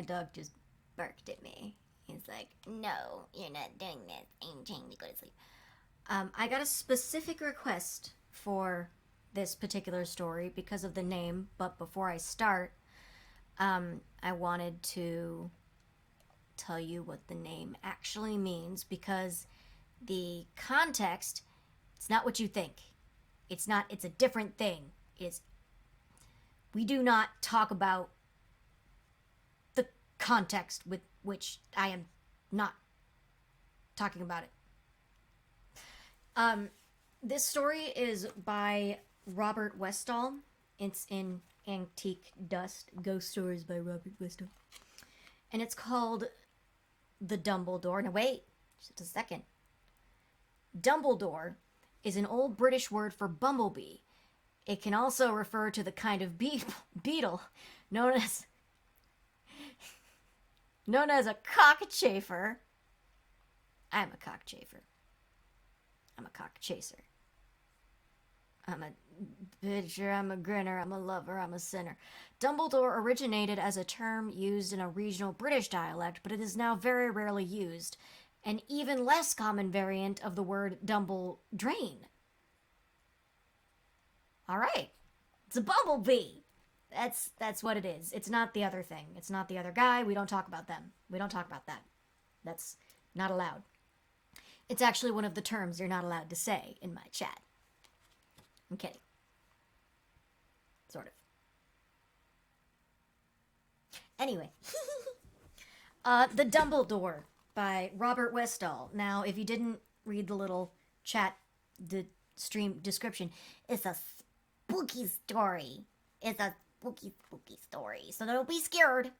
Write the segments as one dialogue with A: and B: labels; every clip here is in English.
A: dog just barked at me. He's like, "No, you're not doing this. I'm trying to go to sleep." I got a specific request for this particular story because of the name, but before I start, I wanted to tell you what the name actually means because the context, it's not what you think. It's a different thing. It's, we do not talk about the context with which I am not talking about it. This story is by Robert Westall. It's in Antique Dust, Ghost Stories by Robert Westall. And it's called The Dumbledore. Now wait, just a second. Dumbledore is an old British word for bumblebee. It can also refer to the kind of beetle known as a cockchafer. I'm a cockchafer. I'm a cockchaser. I'm a bitcher, I'm a grinner, I'm a lover, I'm a sinner. Dumbledore originated as a term used in a regional British dialect, but it is now very rarely used. An even less common variant of the word dumble drain. Alright. It's a bumblebee. That's what it is. It's not the other thing. It's not the other guy. We don't talk about them. We don't talk about that. That's not allowed. It's actually one of the terms you're not allowed to say in my chat. I'm kidding. Sort of. Anyway. The Dumbledore by Robert Westall. Now, if you didn't read the little chat, the stream description, it's a spooky story. It's a spooky story. So don't be scared.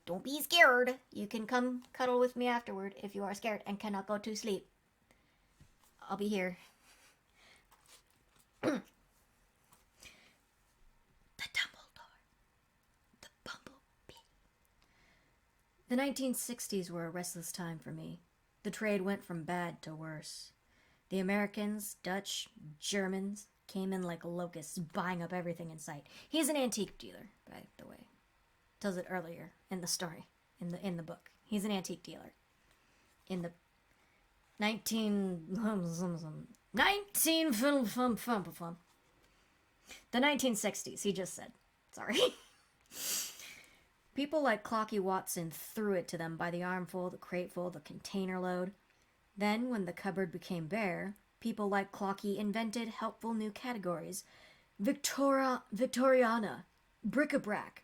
A: Don't be scared. You can come cuddle with me afterward if you are scared and cannot go to sleep. I'll be here. The Dumbledore. The Bumblebee. The 1960s were a restless time for me. The trade went from bad to worse. The Americans, Dutch, Germans came in like locusts, buying up everything in sight. He's an antique dealer, by the way. Tells it earlier in the story, in the book. He's an antique dealer. In the 1960s, he just said. Sorry. People like Clocky Watson threw it to them by the armful, the crateful, the container load. Then, when the cupboard became bare, people like Clocky invented helpful new categories. Victoriana, bric-a-brac.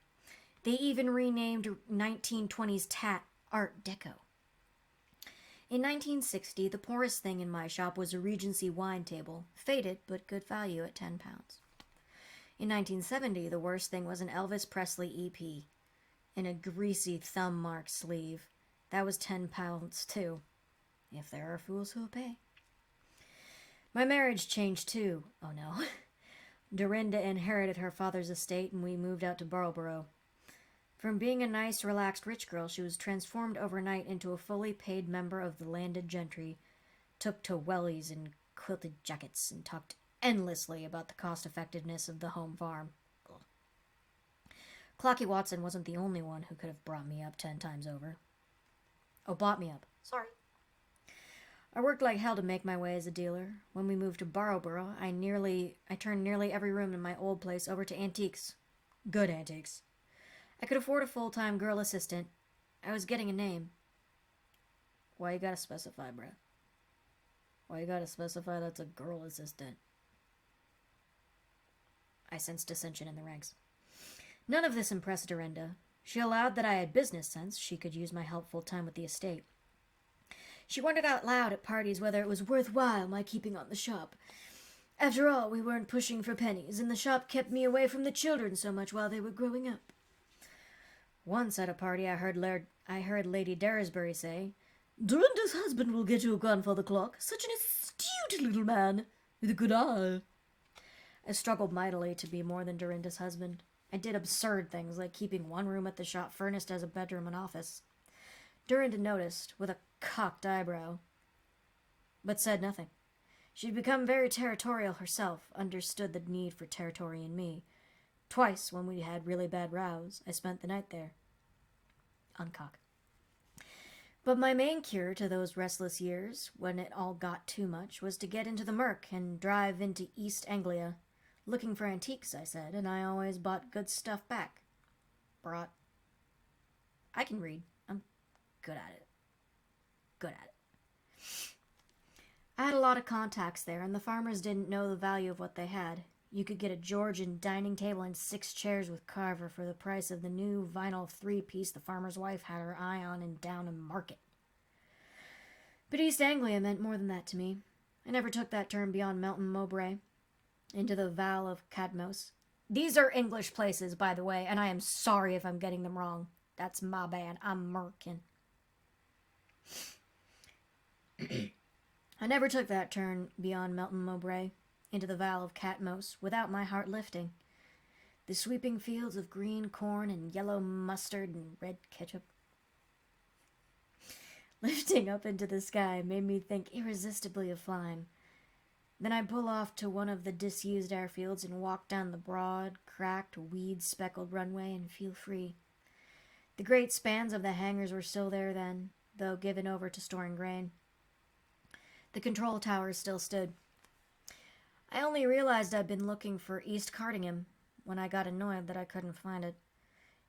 A: They even renamed 1920s tat Art Deco. In 1960, the poorest thing in my shop was a Regency wine table, faded but good value at £10. In 1970, the worst thing was an Elvis Presley EP in a greasy thumb-marked sleeve. That was £10 too, if there are fools who'll pay. My marriage changed too. Oh no. Dorinda inherited her father's estate and we moved out to Marlborough. From being a nice, relaxed rich girl, she was transformed overnight into a fully paid member of the landed gentry, took to wellies and quilted jackets, and talked endlessly about the cost-effectiveness of the home farm. Ugh. Clocky Watson wasn't the only one who could have brought me up 10 times over. Oh, bought me up. Sorry. I worked like hell to make my way as a dealer. When we moved to Marlborough, I turned nearly every room in my old place over to antiques. Good antiques. I could afford a full-time girl assistant. I was getting a name. Why you gotta specify, bruh? Why you gotta specify that's a girl assistant? I sensed dissension in the ranks. None of this impressed Dorinda. She allowed that I had business sense. She could use my help full-time with the estate. She wondered out loud at parties whether it was worthwhile my keeping on the shop. After all, we weren't pushing for pennies, and the shop kept me away from the children so much while they were growing up. Once at a party I heard Lady Daresbury say, "Dorinda's husband will get you a grandfather clock. Such an astute little man, with a good eye." I struggled mightily to be more than Dorinda's husband. I did absurd things like keeping one room at the shop furnished as a bedroom and office. Dorinda noticed, with a cocked eyebrow, but said nothing. She'd become very territorial herself, understood the need for territory in me. Twice, when we had really bad rows, I spent the night there. uncock. But my main cure to those restless years, when it all got too much, was to get into the Merc and drive into East Anglia. Looking for antiques, I said, and I always bought good stuff back. I can read. I'm good at it. I had a lot of contacts there, and the farmers didn't know the value of what they had. You could get a Georgian dining table and 6 chairs with carver for the price of the new vinyl 3-piece the farmer's wife had her eye on in Downham Market. But East Anglia meant more than that to me. I never took that turn beyond Melton Mowbray, into the Val of Cadmos. These are English places, by the way, and I am sorry if I'm getting them wrong. That's my bad. I'm American. I never took that turn beyond Melton Mowbray, into the Val of Catmos, without my heart lifting. The sweeping fields of green corn and yellow mustard and red ketchup. Lifting up into the sky made me think irresistibly of flying. Then I'd pull off to one of the disused airfields and walk down the broad, cracked, weed-speckled runway and feel free. The great spans of the hangars were still there then, though given over to storing grain. The control towers still stood. I only realized I'd been looking for East Cardingham when I got annoyed that I couldn't find it.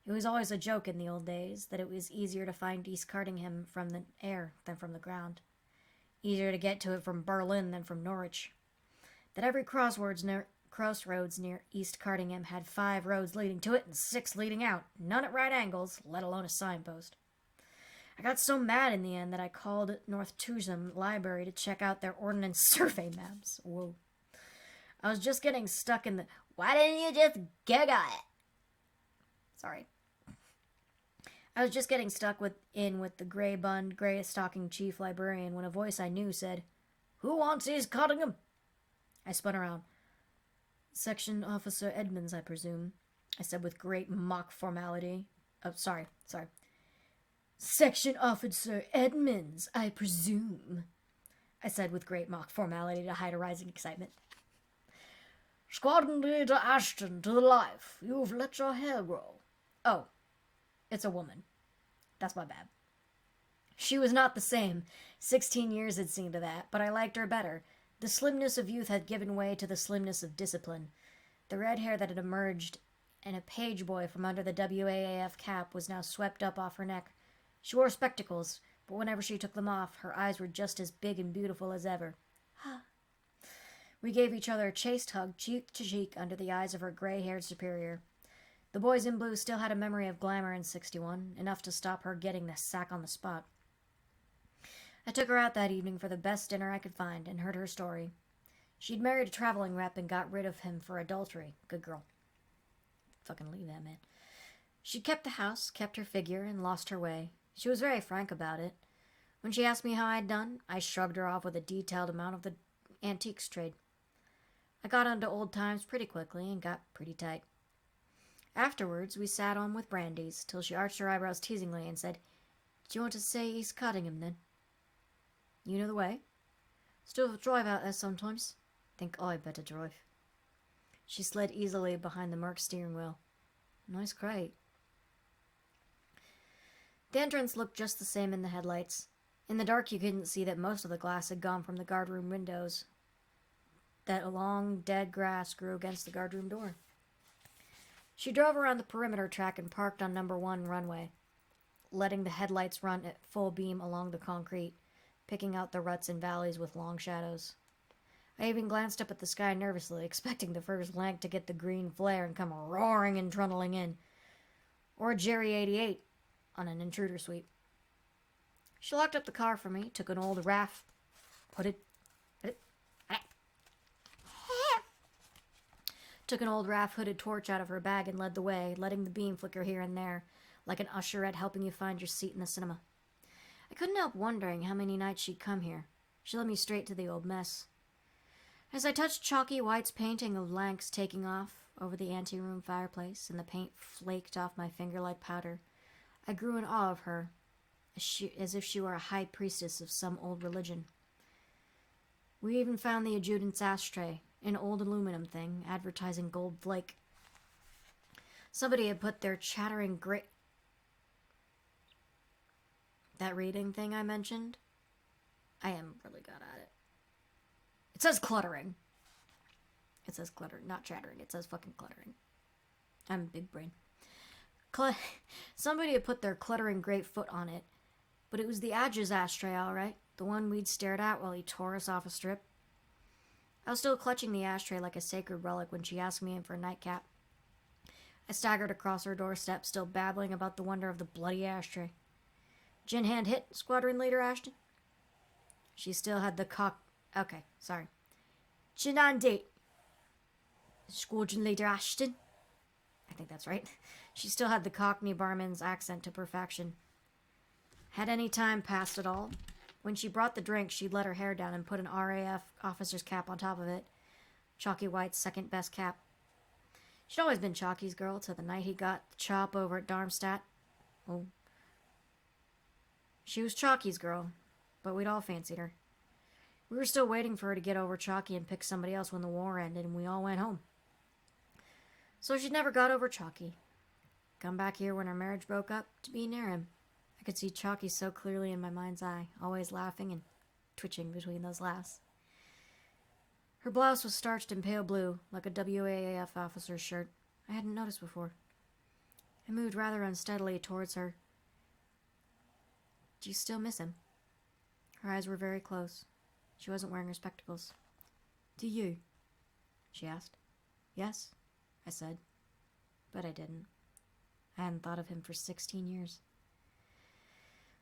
A: It was always a joke in the old days that it was easier to find East Cardingham from the air than from the ground. Easier to get to it from Berlin than from Norwich. That every crossroads near East Cardingham had 5 roads leading to it and 6 leading out, none at right angles, let alone a signpost. I got so mad in the end that I called North Tusum Library to check out their ordnance survey maps. Whoa. I was just getting stuck in the, why didn't you just gig on it? Sorry. I was just getting stuck with the gray-bunned, gray-stocking chief librarian when a voice I knew said, "Who wants East Cottingham?" I spun around. "Section Officer Edmonds, I presume," I said with great mock formality. Oh, sorry. "Section Officer Edmonds, I presume," I said with great mock formality to hide a rising excitement. "Squadron Leader Ashton, to the life. You've let your hair grow." Oh, it's a woman. That's my bad. She was not the same. 16 years had seen to that, but I liked her better. The slimness of youth had given way to the slimness of discipline. The red hair that had emerged in a page boy from under the WAAF cap was now swept up off her neck. She wore spectacles, but whenever she took them off, her eyes were just as big and beautiful as ever. We gave each other a chaste hug, cheek to cheek, under the eyes of her gray-haired superior. The boys in blue still had a memory of glamour in 61, enough to stop her getting the sack on the spot. I took her out that evening for the best dinner I could find and heard her story. She'd married a traveling rep and got rid of him for adultery. Good girl. Fucking leave that man. She kept the house, kept her figure, and lost her way. She was very frank about it. When she asked me how I'd done, I shrugged her off with a detailed amount of the antiques trade. I got onto old times pretty quickly and got pretty tight. Afterwards, we sat on with brandies till she arched her eyebrows teasingly and said, "Do you want to say East Cottingham, then?" "You know the way?" "Still drive out there sometimes." "Think I'd better drive." She slid easily behind the Merc steering wheel. "Nice crate." The entrance looked just the same in the headlights. In the dark, you couldn't see that most of the glass had gone from the guardroom windows. That long, dead grass grew against the guardroom door. She drove around the perimeter track and parked on number 1 runway, letting the headlights run at full beam along the concrete, picking out the ruts and valleys with long shadows. I even glanced up at the sky nervously, expecting the first lank to get the green flare and come roaring and trundling in. Or a Jerry 88 on an intruder sweep. She locked up the car for me, took an old RAF hooded torch out of her bag and led the way, letting the beam flicker here and there, like an usherette helping you find your seat in the cinema. I couldn't help wondering how many nights she'd come here. She led me straight to the old mess. As I touched Chalky White's painting of Lanks taking off over the anteroom fireplace and the paint flaked off my finger like powder, I grew in awe of her, as if she were a high priestess of some old religion. We even found the adjutant's ashtray, an old aluminum thing, advertising gold flake. Somebody had put their chattering That reading thing I mentioned, I am really good at it. It says cluttering. It says cluttering, not chattering. It says fucking cluttering. I'm a big brain. Somebody had put their cluttering great foot on it, but it was the Adge's ashtray, all right. The one we'd stared at while he tore us off a strip. I was still clutching the ashtray like a sacred relic when she asked me in for a nightcap. I staggered across her doorstep, still babbling about the wonder of the bloody ashtray. Gin hand hit, Squadron Leader Ashton? She still had the Okay, sorry. Gin on date. Squadron Leader Ashton? I think that's right. She still had the Cockney barman's accent to perfection. Had any time passed at all? When she brought the drink, she'd let her hair down and put an RAF officer's cap on top of it. Chalky White's second best cap. She'd always been Chalky's girl till the night he got the chop over at Darmstadt. Oh. She was Chalky's girl, but we'd all fancied her. We were still waiting for her to get over Chalky and pick somebody else when the war ended and we all went home. So she'd never got over Chalky. Come back here when our marriage broke up to be near him. I could see Chalky so clearly in my mind's eye, always laughing and twitching between those laughs. Her blouse was starched in pale blue, like a WAAF officer's shirt. I hadn't noticed before. I moved rather unsteadily towards her. Do you still miss him? Her eyes were very close. She wasn't wearing her spectacles. Do you? She asked. Yes, I said. But I didn't. I hadn't thought of him for 16 years.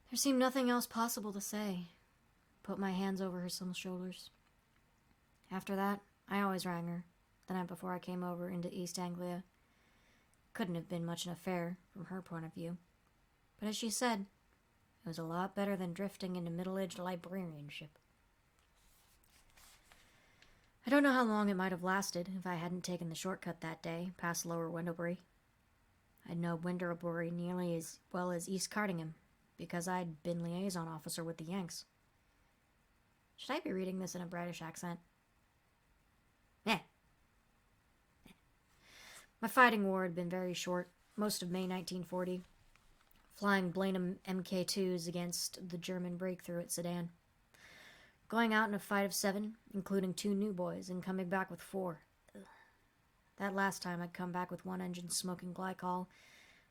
A: There seemed nothing else possible to say. Put my hands over her slim shoulders. After that, I always rang her, the night before I came over into East Anglia. Couldn't have been much an affair, from her point of view. But as she said, it was a lot better than drifting into middle-aged librarianship. I don't know how long it might have lasted if I hadn't taken the shortcut that day, past Lower Wendlebury. I'd know Wendlebury nearly as well as East Cardingham, because I'd been liaison officer with the Yanks. Should I be reading this in a British accent? My fighting war had been very short, most of May 1940, flying Blenheim Mk2s against the German breakthrough at Sedan. Going out in a fight of 7, including 2 new boys, and coming back with 4. Ugh. That last time I'd come back with 1 engine smoking glycol,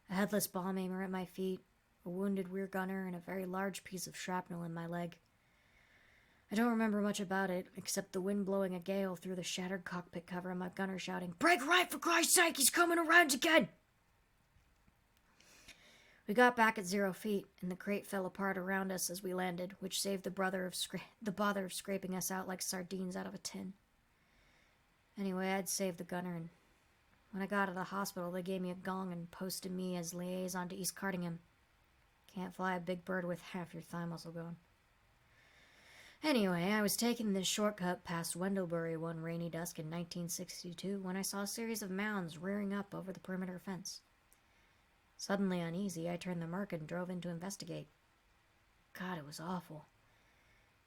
A: a headless bomb aimer at my feet, a wounded rear gunner, and a very large piece of shrapnel in my leg. I don't remember much about it, except the wind blowing a gale through the shattered cockpit cover and my gunner shouting, "Break right, for Christ's sake, he's coming around again!" We got back at 0 feet, and the crate fell apart around us as we landed, which saved the bother of scraping us out like sardines out of a tin. Anyway, I'd saved the gunner, and when I got to the hospital, they gave me a gong and posted me as liaison to East Cardingham. Can't fly a big bird with half your thigh muscle gone. Anyway, I was taking this shortcut past Wendlebury one rainy dusk in 1962 when I saw a series of mounds rearing up over the perimeter fence. Suddenly uneasy, I turned the Merc and drove in to investigate. God, it was awful.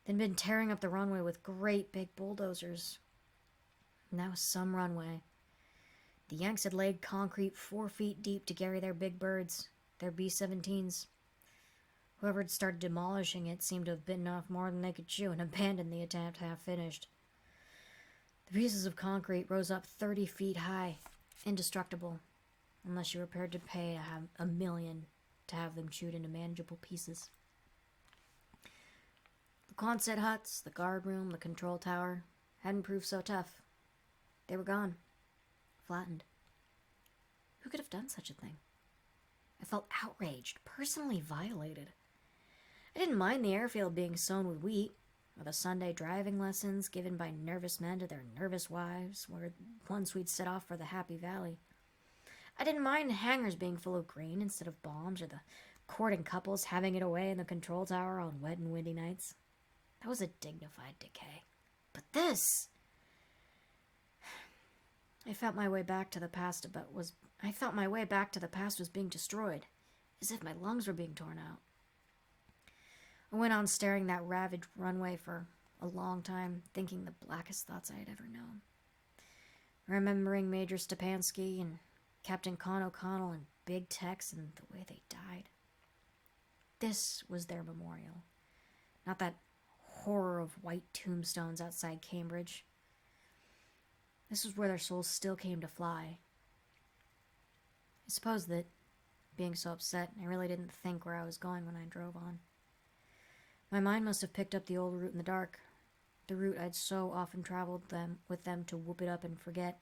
A: They'd been tearing up the runway with great big bulldozers. And that was some runway. The Yanks had laid concrete 4 feet deep to carry their big birds, their B-17s. Whoever had started demolishing it seemed to have bitten off more than they could chew and abandoned the attempt half-finished. The pieces of concrete rose up 30 feet high, indestructible, unless you were prepared to pay $1 million to have them chewed into manageable pieces. The Quonset huts, the guard room, the control tower hadn't proved so tough. They were gone, flattened. Who could have done such a thing? I felt outraged, personally violated. I didn't mind the airfield being sown with wheat, or the Sunday driving lessons given by nervous men to their nervous wives, where once we'd set off for the Happy Valley. I didn't mind the hangars being full of grain instead of bombs, or the courting couples having it away in the control tower on wet and windy nights. That was a dignified decay. But this... I felt my way back to the past was being destroyed, as if my lungs were being torn out. I went on staring that ravaged runway for a long time, thinking the blackest thoughts I had ever known. Remembering Major Stepansky and Captain Con O'Connell and Big Tex and the way they died. This was their memorial, not that horror of white tombstones outside Cambridge. This was where their souls still came to fly. I suppose that, being so upset, I really didn't think where I was going when I drove on. My mind must have picked up the old route in the dark, the route I'd so often traveled with them to whoop it up and forget,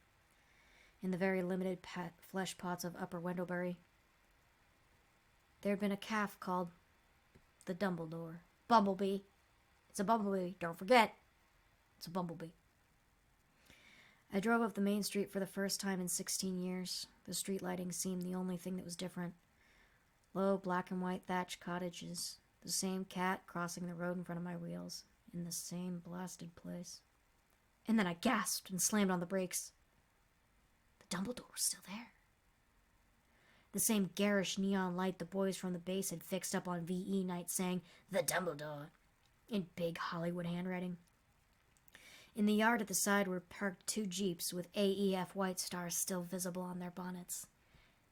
A: in the very limited flesh pots of Upper Wendobury. There had been a calf called the Bumblebee. It's a bumblebee, don't forget. It's a bumblebee. I drove up the main street for the first time in 16 years. The street lighting seemed the only thing that was different. Low black and white thatched cottages, the same cat crossing the road in front of my wheels, in the same blasted place. And then I gasped and slammed on the brakes. The Dumbledore was still there. The same garish neon light the boys from the base had fixed up on VE night saying, "The Dumbledore," in big Hollywood handwriting. In the yard at the side were parked 2 Jeeps with AEF White Stars still visible on their bonnets,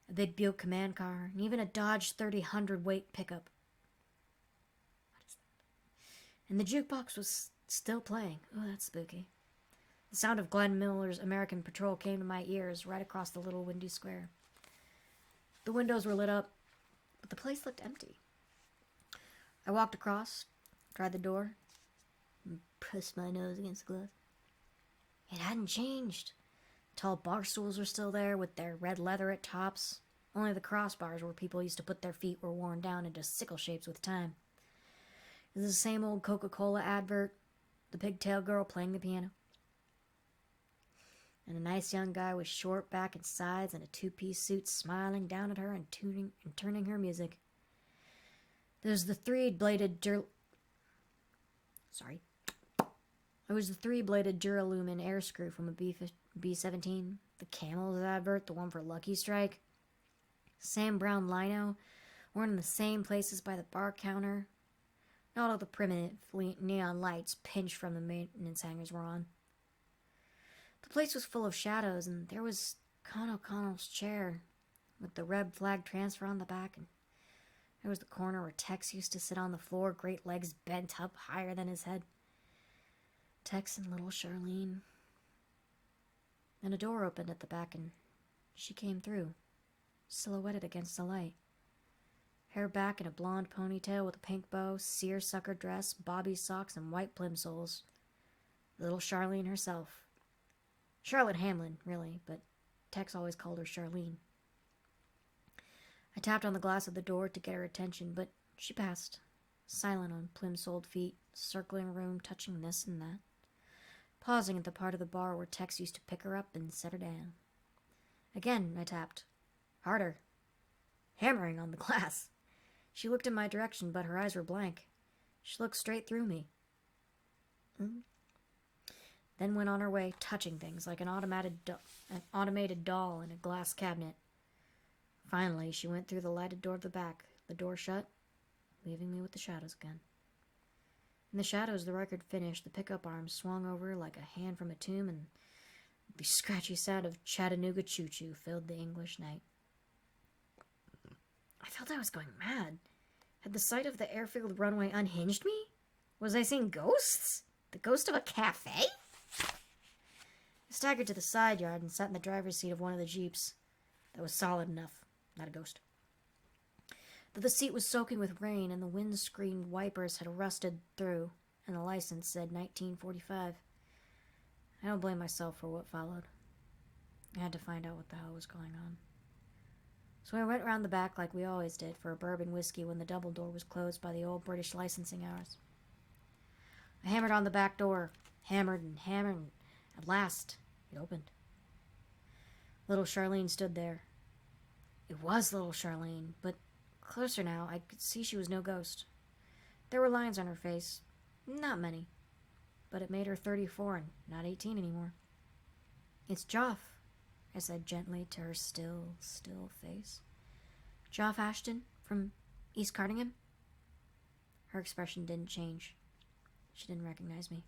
A: a big Buick command car, and even a Dodge 30 hundredweight pickup. What is that? And the jukebox was still playing. Oh, that's spooky. The sound of Glenn Miller's American Patrol came to my ears right across the little windy square. The windows were lit up, but the place looked empty. I walked across, tried the door, and pressed my nose against the glass. It hadn't changed. Tall bar stools were still there with their red leather at tops. Only the crossbars where people used to put their feet were worn down into sickle shapes with time. It was the same old Coca-Cola advert, the pigtail girl playing the piano, and a nice young guy with short back and sides and a 2-piece suit smiling down at her and turning her music. There's the three-bladed It was the 3-bladed Duralumin air screw from a B-17, the Camels advert, the one for Lucky Strike. Sam Brown lino, worn in the same places by the bar counter. Not all the primitive neon lights pinched from the maintenance hangers were on. The place was full of shadows, and there was Con O'Connell's chair with the red flag transfer on the back, and there was the corner where Tex used to sit on the floor, great legs bent up higher than his head. Tex and little Charlene. Then a door opened at the back, and she came through, silhouetted against the light. Hair back in a blonde ponytail with a pink bow, seersucker dress, bobby socks, and white plimsolls. Little Charlene herself. Charlotte Hamlin, really, but Tex always called her Charlene. I tapped on the glass of the door to get her attention, but she passed, silent on plimsolled feet, circling the room, touching this and that, pausing at the part of the bar where Tex used to pick her up and set her down. Again I tapped. Harder. Hammering on the glass. She looked in my direction, but her eyes were blank. She looked straight through me. Then went on her way, touching things like an automated doll in a glass cabinet. Finally, she went through the lighted door at the back, the door shut, leaving me with the shadows again. In the shadows, the record finished, the pickup arm swung over like a hand from a tomb, and the scratchy sound of Chattanooga choo-choo filled the English night. I felt I was going mad. Had the sight of the airfield runway unhinged me? Was I seeing ghosts? The ghost of a cafe? I staggered to the side yard and sat in the driver's seat of one of the Jeeps. That was solid enough, not a ghost. Though the seat was soaking with rain and the windscreen wipers had rusted through and the license said 1945. I don't blame myself for what followed. I had to find out what the hell was going on. So I went round the back like we always did for a bourbon whiskey when the double door was closed by the old British licensing hours. I hammered on the back door, hammered, and at last it opened. Little Charlene stood there. It was little Charlene, but closer now I could see she was no ghost. There were lines on her face, not many, but it made her 34 and not 18 anymore. It's Joff, I said gently to her still face. Joff Ashton from East Cardingham? Her expression didn't change. She didn't recognize me.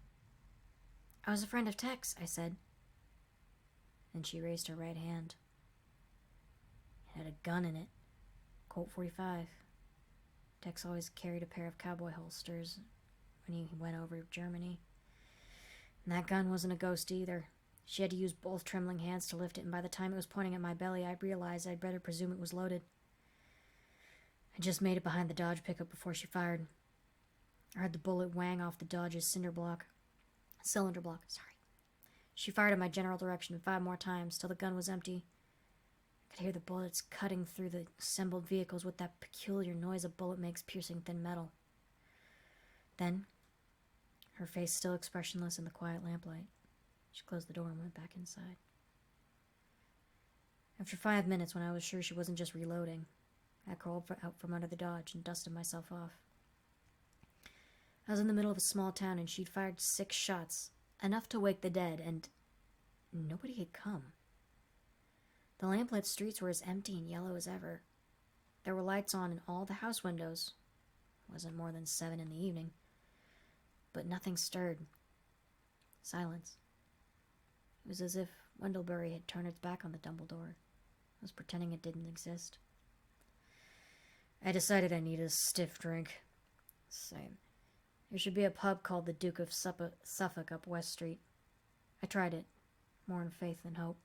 A: I was a friend of Tex, I said. Then she raised her right hand. It had a gun in it. Colt 45. Tex always carried a pair of cowboy holsters when he went over to Germany. And that gun wasn't a ghost either. She had to use both trembling hands to lift it, and by the time it was pointing at my belly, I realized I'd better presume it was loaded. I just made it behind the Dodge pickup before she fired. I heard the bullet wang off the Dodge's cylinder block. She fired in my general direction 5 more times till the gun was empty. I could hear the bullets cutting through the assembled vehicles with that peculiar noise a bullet makes piercing thin metal. Then, her face still expressionless in the quiet lamplight, she closed the door and went back inside. After 5 minutes, when I was sure she wasn't just reloading, I crawled out from under the Dodge and dusted myself off. I was in the middle of a small town, and she'd fired 6 shots, enough to wake the dead, and nobody had come. The lamplit streets were as empty and yellow as ever. There were lights on in all the house windows. It wasn't more than 7 in the evening, but nothing stirred. Silence. It was as if Wendlebury had turned its back on the Dumbledore. It was pretending it didn't exist. I decided I needed a stiff drink. Same. There should be a pub called the Duke of Suffolk up West Street. I tried it, more in faith than hope.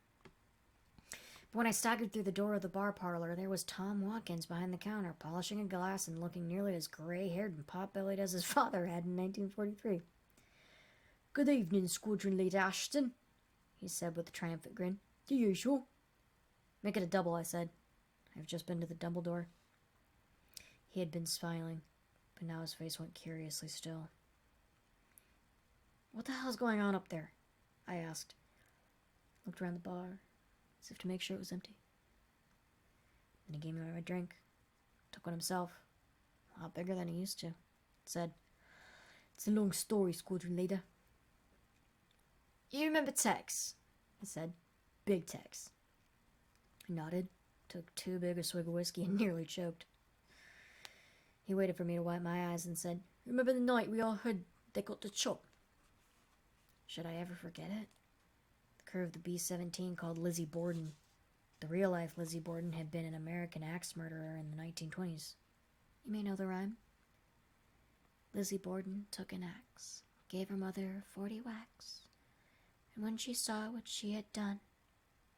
A: But when I staggered through the door of the bar parlor, there was Tom Watkins behind the counter, polishing a glass and looking nearly as gray-haired and pot-bellied as his father had in 1943. "Good evening, Squadron Leader Ashton," he said with a triumphant grin. "The usual." "Make it a double," I said. "I've just been to the Dumbledore." He had been smiling, but now his face went curiously still. "What the hell's going on up there?" I asked. Looked around the bar, as if to make sure it was empty. Then he gave me my drink, took one himself, a lot bigger than he used to. Said, "It's a long story, Squadron Leader." "You remember Tex?" I said. "Big Tex." He nodded, took too big a swig of whiskey, and nearly choked. He waited for me to wipe my eyes and said, "Remember the night we all heard they got the chop?" Should I ever forget it? The crew of the B-17 called Lizzie Borden. The real-life Lizzie Borden had been an American axe murderer in the 1920s. You may know the rhyme. Lizzie Borden took an axe, gave her mother 40 whacks, and when she saw what she had done,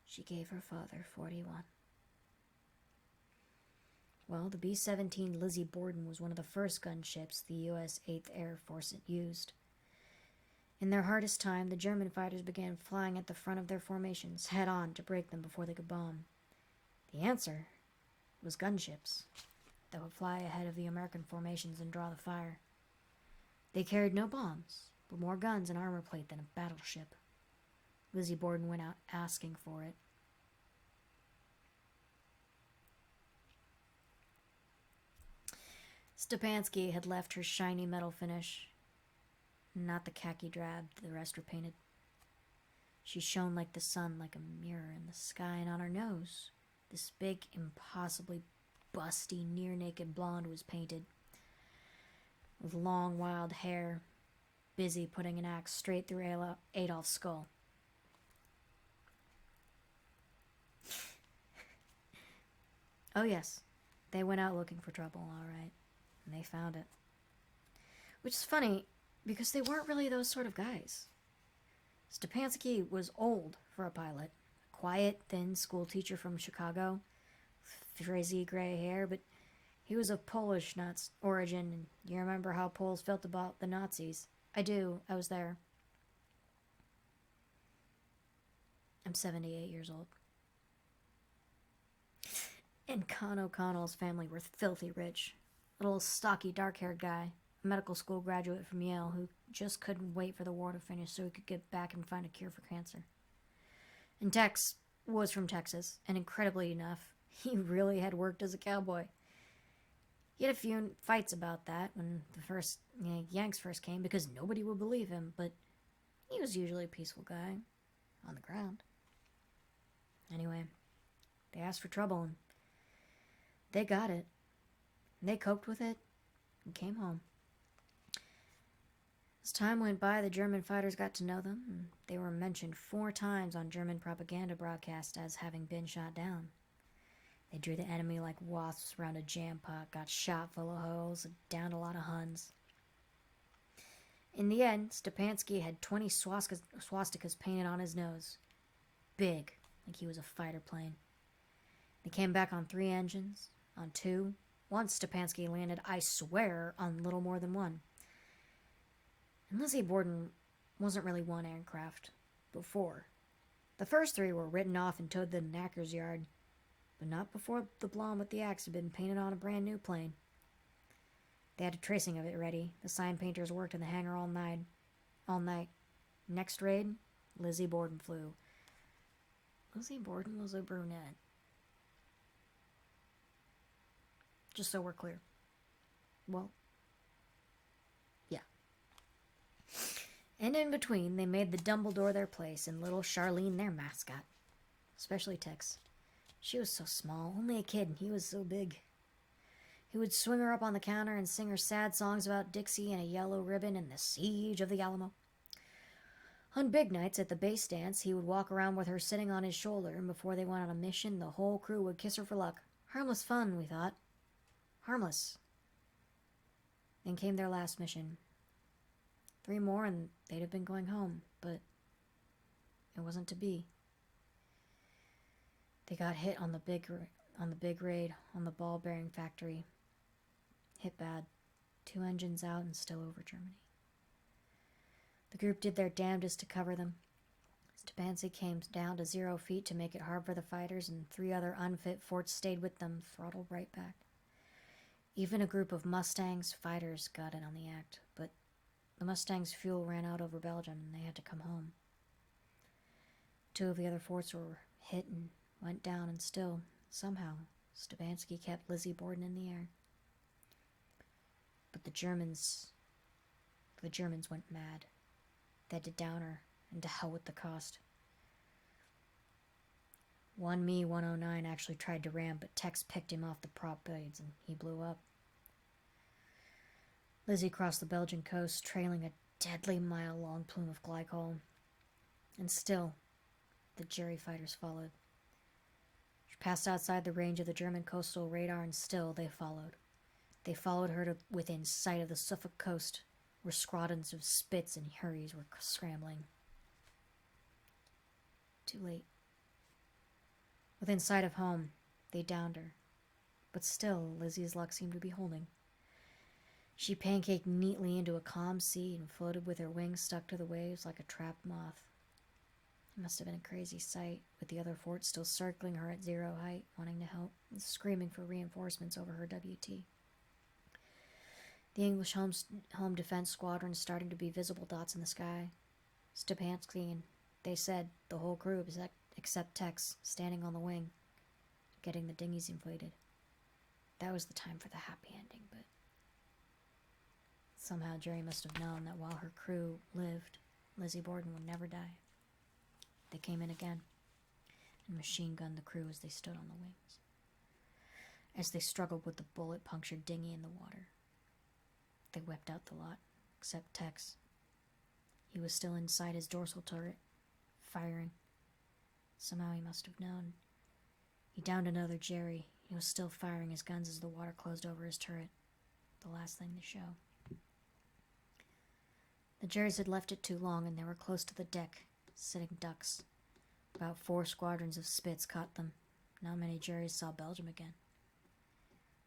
A: she gave her father 41. Well, the B-17 Lizzie Borden was one of the first gunships the U.S. 8th Air Force had used. In their hardest time, the German fighters began flying at the front of their formations, head-on, to break them before they could bomb. The answer was gunships that would fly ahead of the American formations and draw the fire. They carried no bombs, but more guns and armor plate than a battleship. Lizzie Borden went out asking for it. Stepansky had left her shiny metal finish, not the khaki drab the rest were painted. She shone like the sun, like a mirror in the sky, and on her nose, this big, impossibly busty, near-naked blonde was painted, with long, wild hair, busy putting an axe straight through Adolf's skull. Oh yes, they went out looking for trouble, all right. And they found it. Which is funny, because they weren't really those sort of guys. Stepansky was old for a pilot. A quiet, thin schoolteacher from Chicago, frizzy gray hair, but he was of Polish origin, and you remember how Poles felt about the Nazis. I do. I was there. I'm 78 years old. And Con O'Connell's family were filthy rich. A little stocky, dark-haired guy, a medical school graduate from Yale who just couldn't wait for the war to finish so he could get back and find a cure for cancer. And Tex was from Texas, and incredibly enough, he really had worked as a cowboy. He had a few fights about that when the Yanks first came, because nobody would believe him, but he was usually a peaceful guy, on the ground. Anyway, they asked for trouble, and they got it. They coped with it and came home. As time went by, the German fighters got to know them, and they were mentioned 4 times on German propaganda broadcasts as having been shot down. They drew the enemy like wasps around a jam pot, got shot full of holes, and downed a lot of Huns. In the end, Stepanski had 20 swastikas painted on his nose. Big, like he was a fighter plane. They came back on 3 engines, on 2. Once Stepanski landed, I swear, on little more than 1. And Lizzie Borden wasn't really 1 aircraft, but 4. The first 3 were written off and towed to the knacker's yard, but not before the blonde with the axe had been painted on a brand new plane. They had a tracing of it ready. The sign painters worked in the hangar all night. Next raid, Lizzie Borden flew. Lizzie Borden was a brunette. Just so we're clear. Well, yeah. And in between, they made the Dumbledore their place and little Charlene their mascot. Especially Tex. She was so small, only a kid, and he was so big. He would swing her up on the counter and sing her sad songs about Dixie and a yellow ribbon and the siege of the Alamo. On big nights at the base dance, he would walk around with her sitting on his shoulder, and before they went on a mission, the whole crew would kiss her for luck. Harmless fun, we thought. Harmless. Then came their last mission. 3 more and they'd have been going home, but it wasn't to be. They got hit on the big raid on the ball bearing factory. Hit bad. 2 engines out and still over Germany. The group did their damnedest to cover them. Stepanski came down to 0 feet to make it hard for the fighters, and 3 other unfit forts stayed with them, throttled right back. Even a group of Mustangs fighters got in on the act, but the Mustangs' fuel ran out over Belgium and they had to come home. 2 of the other forts were hit and went down, and still, somehow, Stepanski kept Lizzie Borden in the air. But the Germans went mad. They had to down her, and to hell with the cost. 1 Me-109 actually tried to ram, but Tex picked him off the prop blades, and he blew up. Lizzie crossed the Belgian coast, trailing a deadly mile-long plume of glycol. And still, the Jerry fighters followed. She passed outside the range of the German coastal radar, and still they followed. They followed her to within sight of the Suffolk coast, where squadrons of Spits and Hurries were scrambling. Too late. Within sight of home, they downed her. But still, Lizzie's luck seemed to be holding. She pancaked neatly into a calm sea and floated with her wings stuck to the waves like a trapped moth. It must have been a crazy sight, with the other forts still circling her at 0 height, wanting to help, and screaming for reinforcements over her WT. The English home defense squadron starting to be visible dots in the sky. Stepanski and, they said, the whole crew except Tex, standing on the wing, getting the dinghies inflated. That was the time for the happy ending, but somehow Jerry must have known that while her crew lived, Lizzie Borden would never die. They came in again and machine-gunned the crew as they stood on the wings, as they struggled with the bullet-punctured dinghy in the water. They wept out the lot, except Tex. He was still inside his dorsal turret, firing. Somehow he must have known. He downed another Jerry. He was still firing his guns as the water closed over his turret. The last thing to show. The Jerrys had left it too long, and they were close to the deck, sitting ducks. About 4 squadrons of Spits caught them. Not many Jerrys saw Belgium again.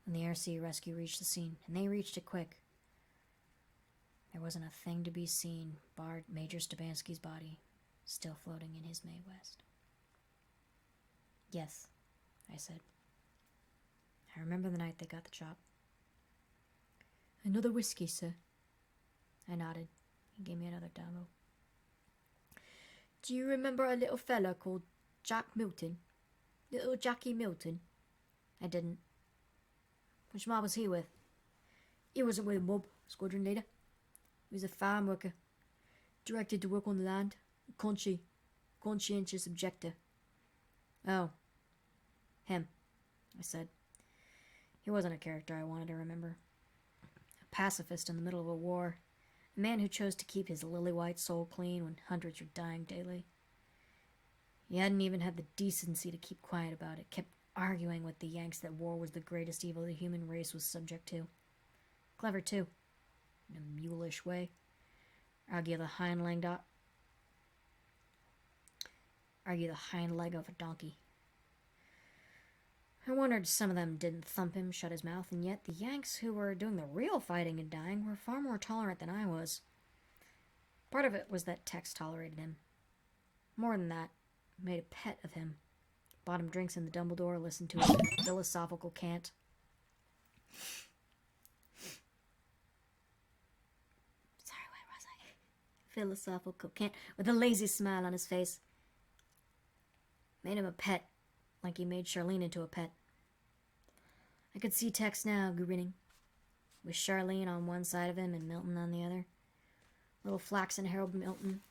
A: When the air-sea rescue reached the scene, and they reached it quick, there wasn't a thing to be seen, barred Major Stepanski's body, still floating in his Mae West. Yes, I said. I remember the night they got the chop. Another whiskey, sir. I nodded. He gave me another Dabo. Do you remember a little fella called Jack Milton? Little Jackie Milton? I didn't. Which mob was he with? He wasn't with a mob, squadron leader. He was a farm worker. Directed to work on the land. Conscientious objector. Oh. Him, I said. He wasn't a character I wanted to remember. A pacifist in the middle of a war. A man who chose to keep his lily-white soul clean when hundreds were dying daily. He hadn't even had the decency to keep quiet about it, kept arguing with the Yanks that war was the greatest evil the human race was subject to. Clever, too, in a mulish way. Argue the hind leg of a donkey. I wondered some of them didn't thump him, shut his mouth, and yet the Yanks who were doing the real fighting and dying were far more tolerant than I was. Part of it was that Tex tolerated him. More than that, made a pet of him. Bought him drinks in the Dumbledore, listened to his philosophical cant. Sorry, where was I? Philosophical cant, with a lazy smile on his face. Made him a pet, like he made Charlene into a pet. I could see Tex now, grinning, with Charlene on one side of him and Milton on the other. Little flaxen Harold Milton,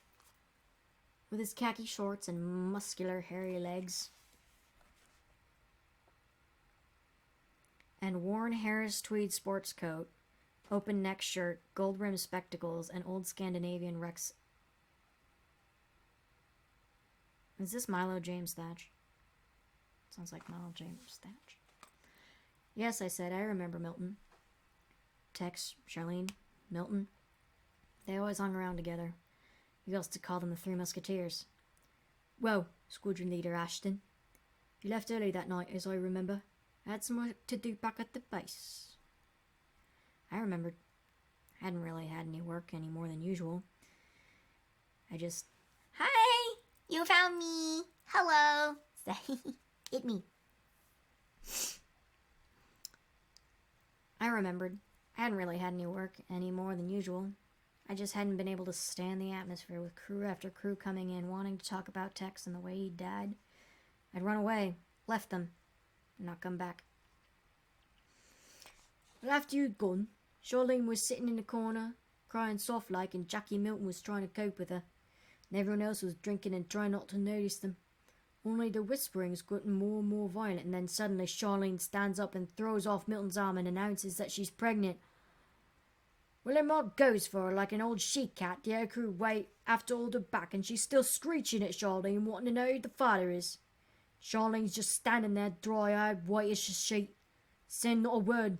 A: with his khaki shorts and muscular, hairy legs. And worn Harris tweed sports coat, open neck shirt, gold-rimmed spectacles, and old Scandinavian Rex. Is this Milo James Thatch? Sounds like Milo James Thatch. Yes, I said, I remember Milton. Tex, Charlene, Milton. They always hung around together. We used to call them the Three Musketeers. Well, Squadron Leader Ashton, you left early that night, as I remember. I had some work to do back at the base. I remembered. I hadn't really had any work any more than usual. I just... Hi! You found me! Hello! Hit me. I remembered. I hadn't really had any work any more than usual. I just hadn't been able to stand the atmosphere with crew after crew coming in wanting to talk about Tex and the way he died. I'd run away, left them, and not come back. But after you'd gone, Charlene was sitting in the corner, crying soft-like, and Jackie Milton was trying to cope with her, and everyone else was drinking and trying not to notice them. Only the whispering's gotten more and more violent, and then suddenly Charlene stands up and throws off Milton's arm and announces that she's pregnant. Well, her mom goes for her like an old she-cat. The air crew wait after all her back, and she's still screeching at Charlene, wanting to know who the father is. Charlene's just standing there, dry-eyed, whitish as sheet, saying not a word.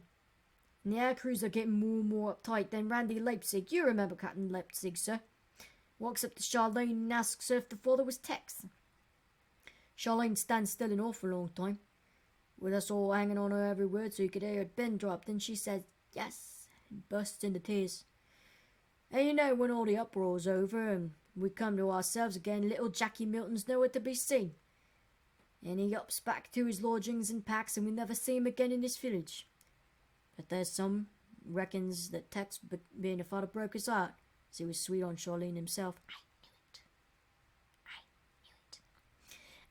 A: And the air crews are getting more and more uptight. Then Randy Leipzig, you remember Captain Leipzig, sir, walks up to Charlene and asks her if the father was Tex. Charlene stands still an awful long time, with us all hanging on her every word so you could hear her pin drop. Then she says, yes, and bursts into tears. And you know, when all the uproar's over and we come to ourselves again, little Jackie Milton's nowhere to be seen. And he ups back to his lodgings and packs, and we never see him again in this village. But there's some reckons that Tex, being a father, broke his heart, as he was sweet on Charlene himself. I knew it.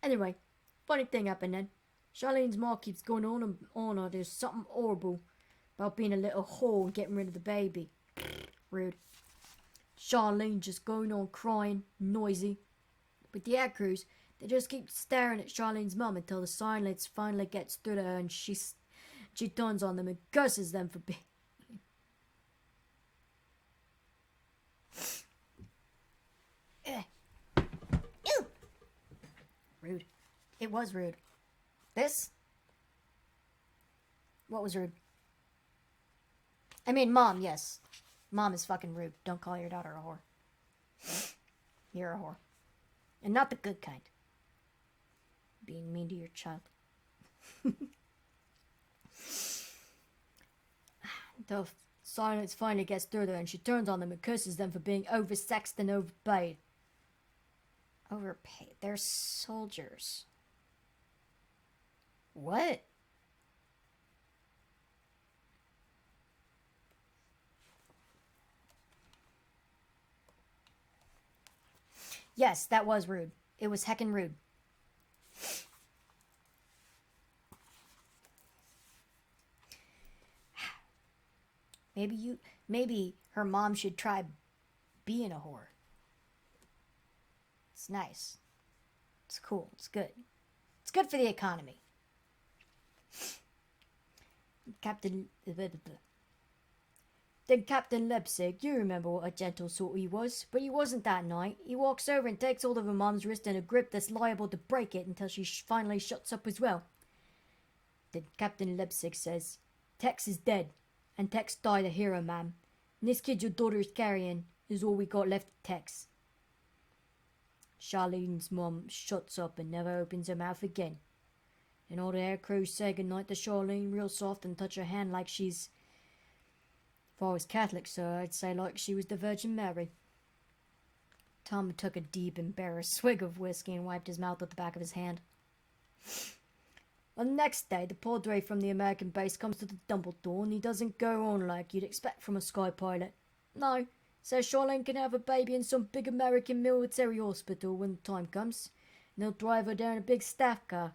A: Anyway, funny thing happened then. Charlene's ma keeps going on and on, or there's something horrible about being a little whore and getting rid of the baby. Rude. Charlene just going on crying, noisy. But the air crews, they just keep staring at Charlene's mum until the silence finally gets through to her, and she turns on them and curses them for being... Ew. Rude. It was rude. This? What was rude? I mean, Mom, yes. Mom is fucking rude. Don't call your daughter a whore. You're a whore. And not the good kind. Being mean to your child. The silence finally gets through her, and she turns on them and curses them for being oversexed and overpaid. Overpaid? They're soldiers. What? Yes, that was rude. It was heckin' rude. Maybe her mom should try being a whore. It's nice. It's cool. It's good. It's good for the economy. Then Captain Leipzig, you remember what a gentle sort he was, but he wasn't that night. He walks over and takes hold of her mom's wrist in a grip that's liable to break it until she finally shuts up as well.
B: Captain Lipstick says, Tex is dead, and Tex died a hero, ma'am. And this kid your daughter is carrying is all we got left of Tex. Charlene's mum shuts up and never opens her mouth again. And all the air crews say goodnight to Charlene real soft and touch her hand like she's... If I was Catholic, sir, I'd say like she was the Virgin Mary. Tom took a deep, embarrassed swig of whiskey and wiped his mouth with the back of his hand. On the next day, the padre from the American base comes to the Dumbledore, and he doesn't go on like you'd expect from a sky pilot. No, says Charlene can have a baby in some big American military hospital when the time comes, and they'll drive her there in a big staff car.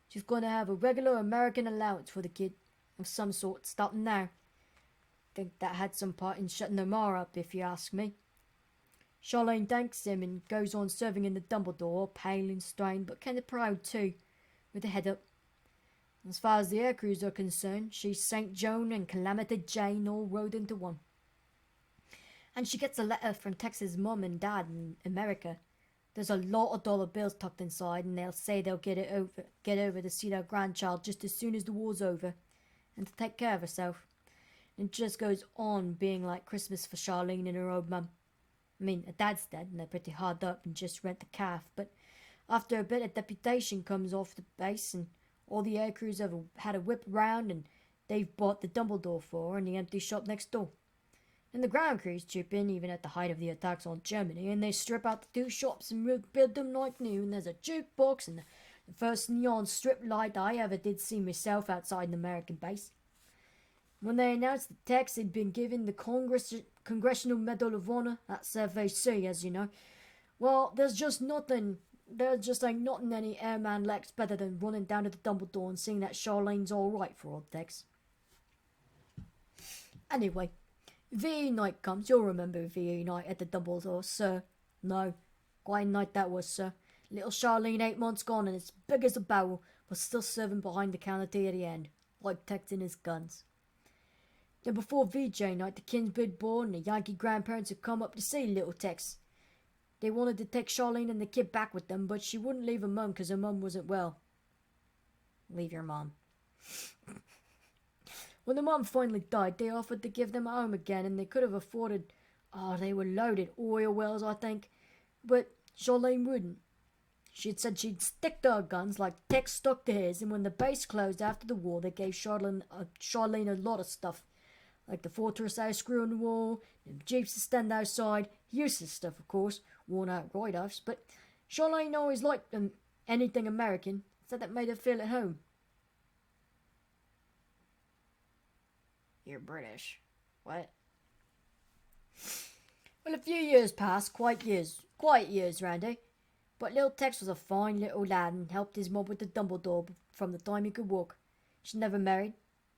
B: She's going to have a regular American allowance for the kid, of some sort, starting now. Think that had some part in shutting her ma up, if you ask me. Charlene thanks him and goes on serving in the Dumbledore, pale and strained, but kind of proud too, with her head up. As far as the air crews are concerned, she's St. Joan and Calamity Jane all rolled into one. And she gets a letter from Tex's mum and dad in America. There's a lot of dollar bills tucked inside, and they'll say they'll get over to see their grandchild just as soon as the war's over, and to take care of herself. And it just goes on being like Christmas for Charlene and her old mum. I mean, her dad's dead, and they're pretty hard up and just rent the calf, but after a bit, a deputation comes off the base, and all the air crews have had a whip round, and they've bought the Dumbledore for her and the empty shop next door. And the ground crews chip in even at the height of the attacks on Germany, and they strip out the two shops and rebuild them like new, and there's a jukebox and the first neon strip light I ever did see myself outside an American base. When they announced that Tex had been given the Congressional Medal of Honor, that's FAC, as you know, well, there just ain't nothing any airman likes better than running down to the Dumbledore and seeing that Charlene's all right for old Tex. Anyway, VE night comes. You'll remember VE night at the Dumbledore, sir. No, quite a night that was, sir. Little Charlene 8 months gone and as big as a barrel, but still serving behind the counter to the end, like Tex in his guns. Then before VJ night, the kids been born and the Yankee grandparents had come up to see little Tex. They wanted to take Charlene and the kid back with them, but she wouldn't leave her mum because her mum wasn't well. Leave your mum. When the mum finally died, they offered to give them a home again, and they could have afforded... they were loaded oil wells, I think. But Charlene wouldn't. She had said she'd stick to her guns like Tex stuck to his, and when the base closed after the war, they gave Charlene a lot of stuff. Like the fortress ice screw on the wall, and jeeps to stand outside. Useless stuff, of course, worn out write-offs, but Charlene always liked anything American, so that made her feel at home.
A: You're British. What?
B: Well, a few years passed, quiet years, Randy. But little Tex was a fine little lad and helped his mum with the Dumbledore from the time he could walk. She never married.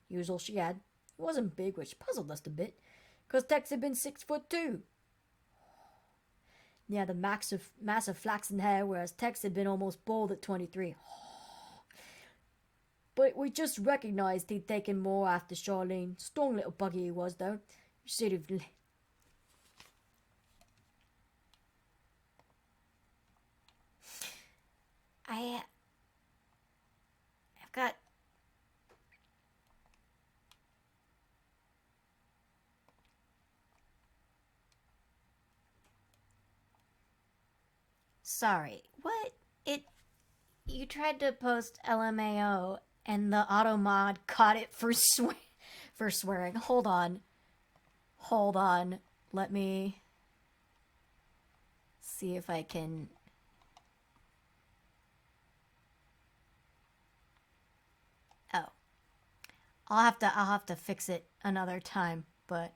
B: He was all she had. He wasn't big, which puzzled us a bit, because Tex had been 6'2". He had a massive flaxen hair, whereas Tex had been almost bald at 23. But we just recognized he'd taken more after Charlene. Strong little buggy he was, though. Sort of...
A: I've got... Sorry, what? You tried to post LMAO and the automod caught it for swearing. Hold on. Let me see if I can... Oh. I'll have to fix it another time, but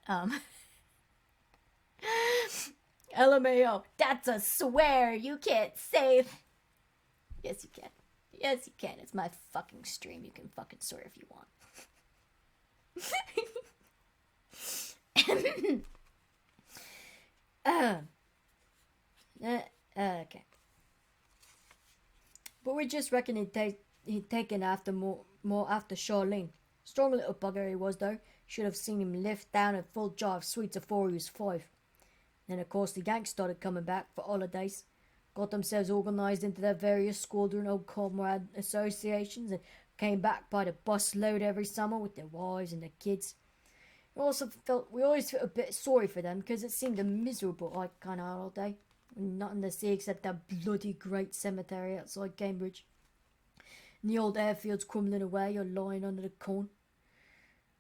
A: LMAO, that's a swear you can't say. Yes, you can. Yes, you can. It's my fucking stream. You can fucking swear if you want. Okay. But we just reckon he'd taken after more after Charlene. Strong little bugger he was, though. Should have seen him lift down a full jar of sweets afore he was 5. Then, of course, the Yanks started coming back for holidays. Got themselves organised into their various squadron old comrade associations and
B: came back by the bus load every summer with their wives and their kids. We always felt a bit sorry for them because it seemed a miserable kind of holiday. Nothing to see except that bloody great cemetery outside Cambridge. And the old airfields crumbling away or lying under the corn.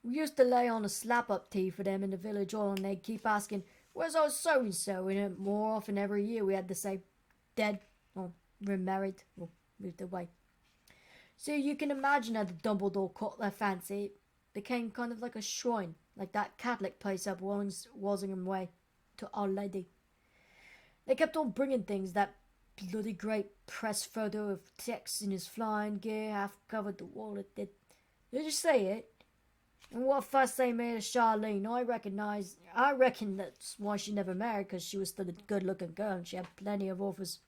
B: We used to lay on a slap-up tea for them in the village hall, and they'd keep asking, "Where's our so-and-so?" And more often every year we had to say, "Dead," or "Remarried," or "Moved away." So you can imagine how the Dumbledore caught their fancy. It became kind of like a shrine, like that Catholic place up Walsingham Way, to Our Lady. They kept on bringing things. That bloody great press photo of Tex in his flying gear half covered the wall. It did. Did you see it? And what fuss they made of Charlene, I reckon that's why she never married, because she was still a good-looking girl and she had plenty of offers.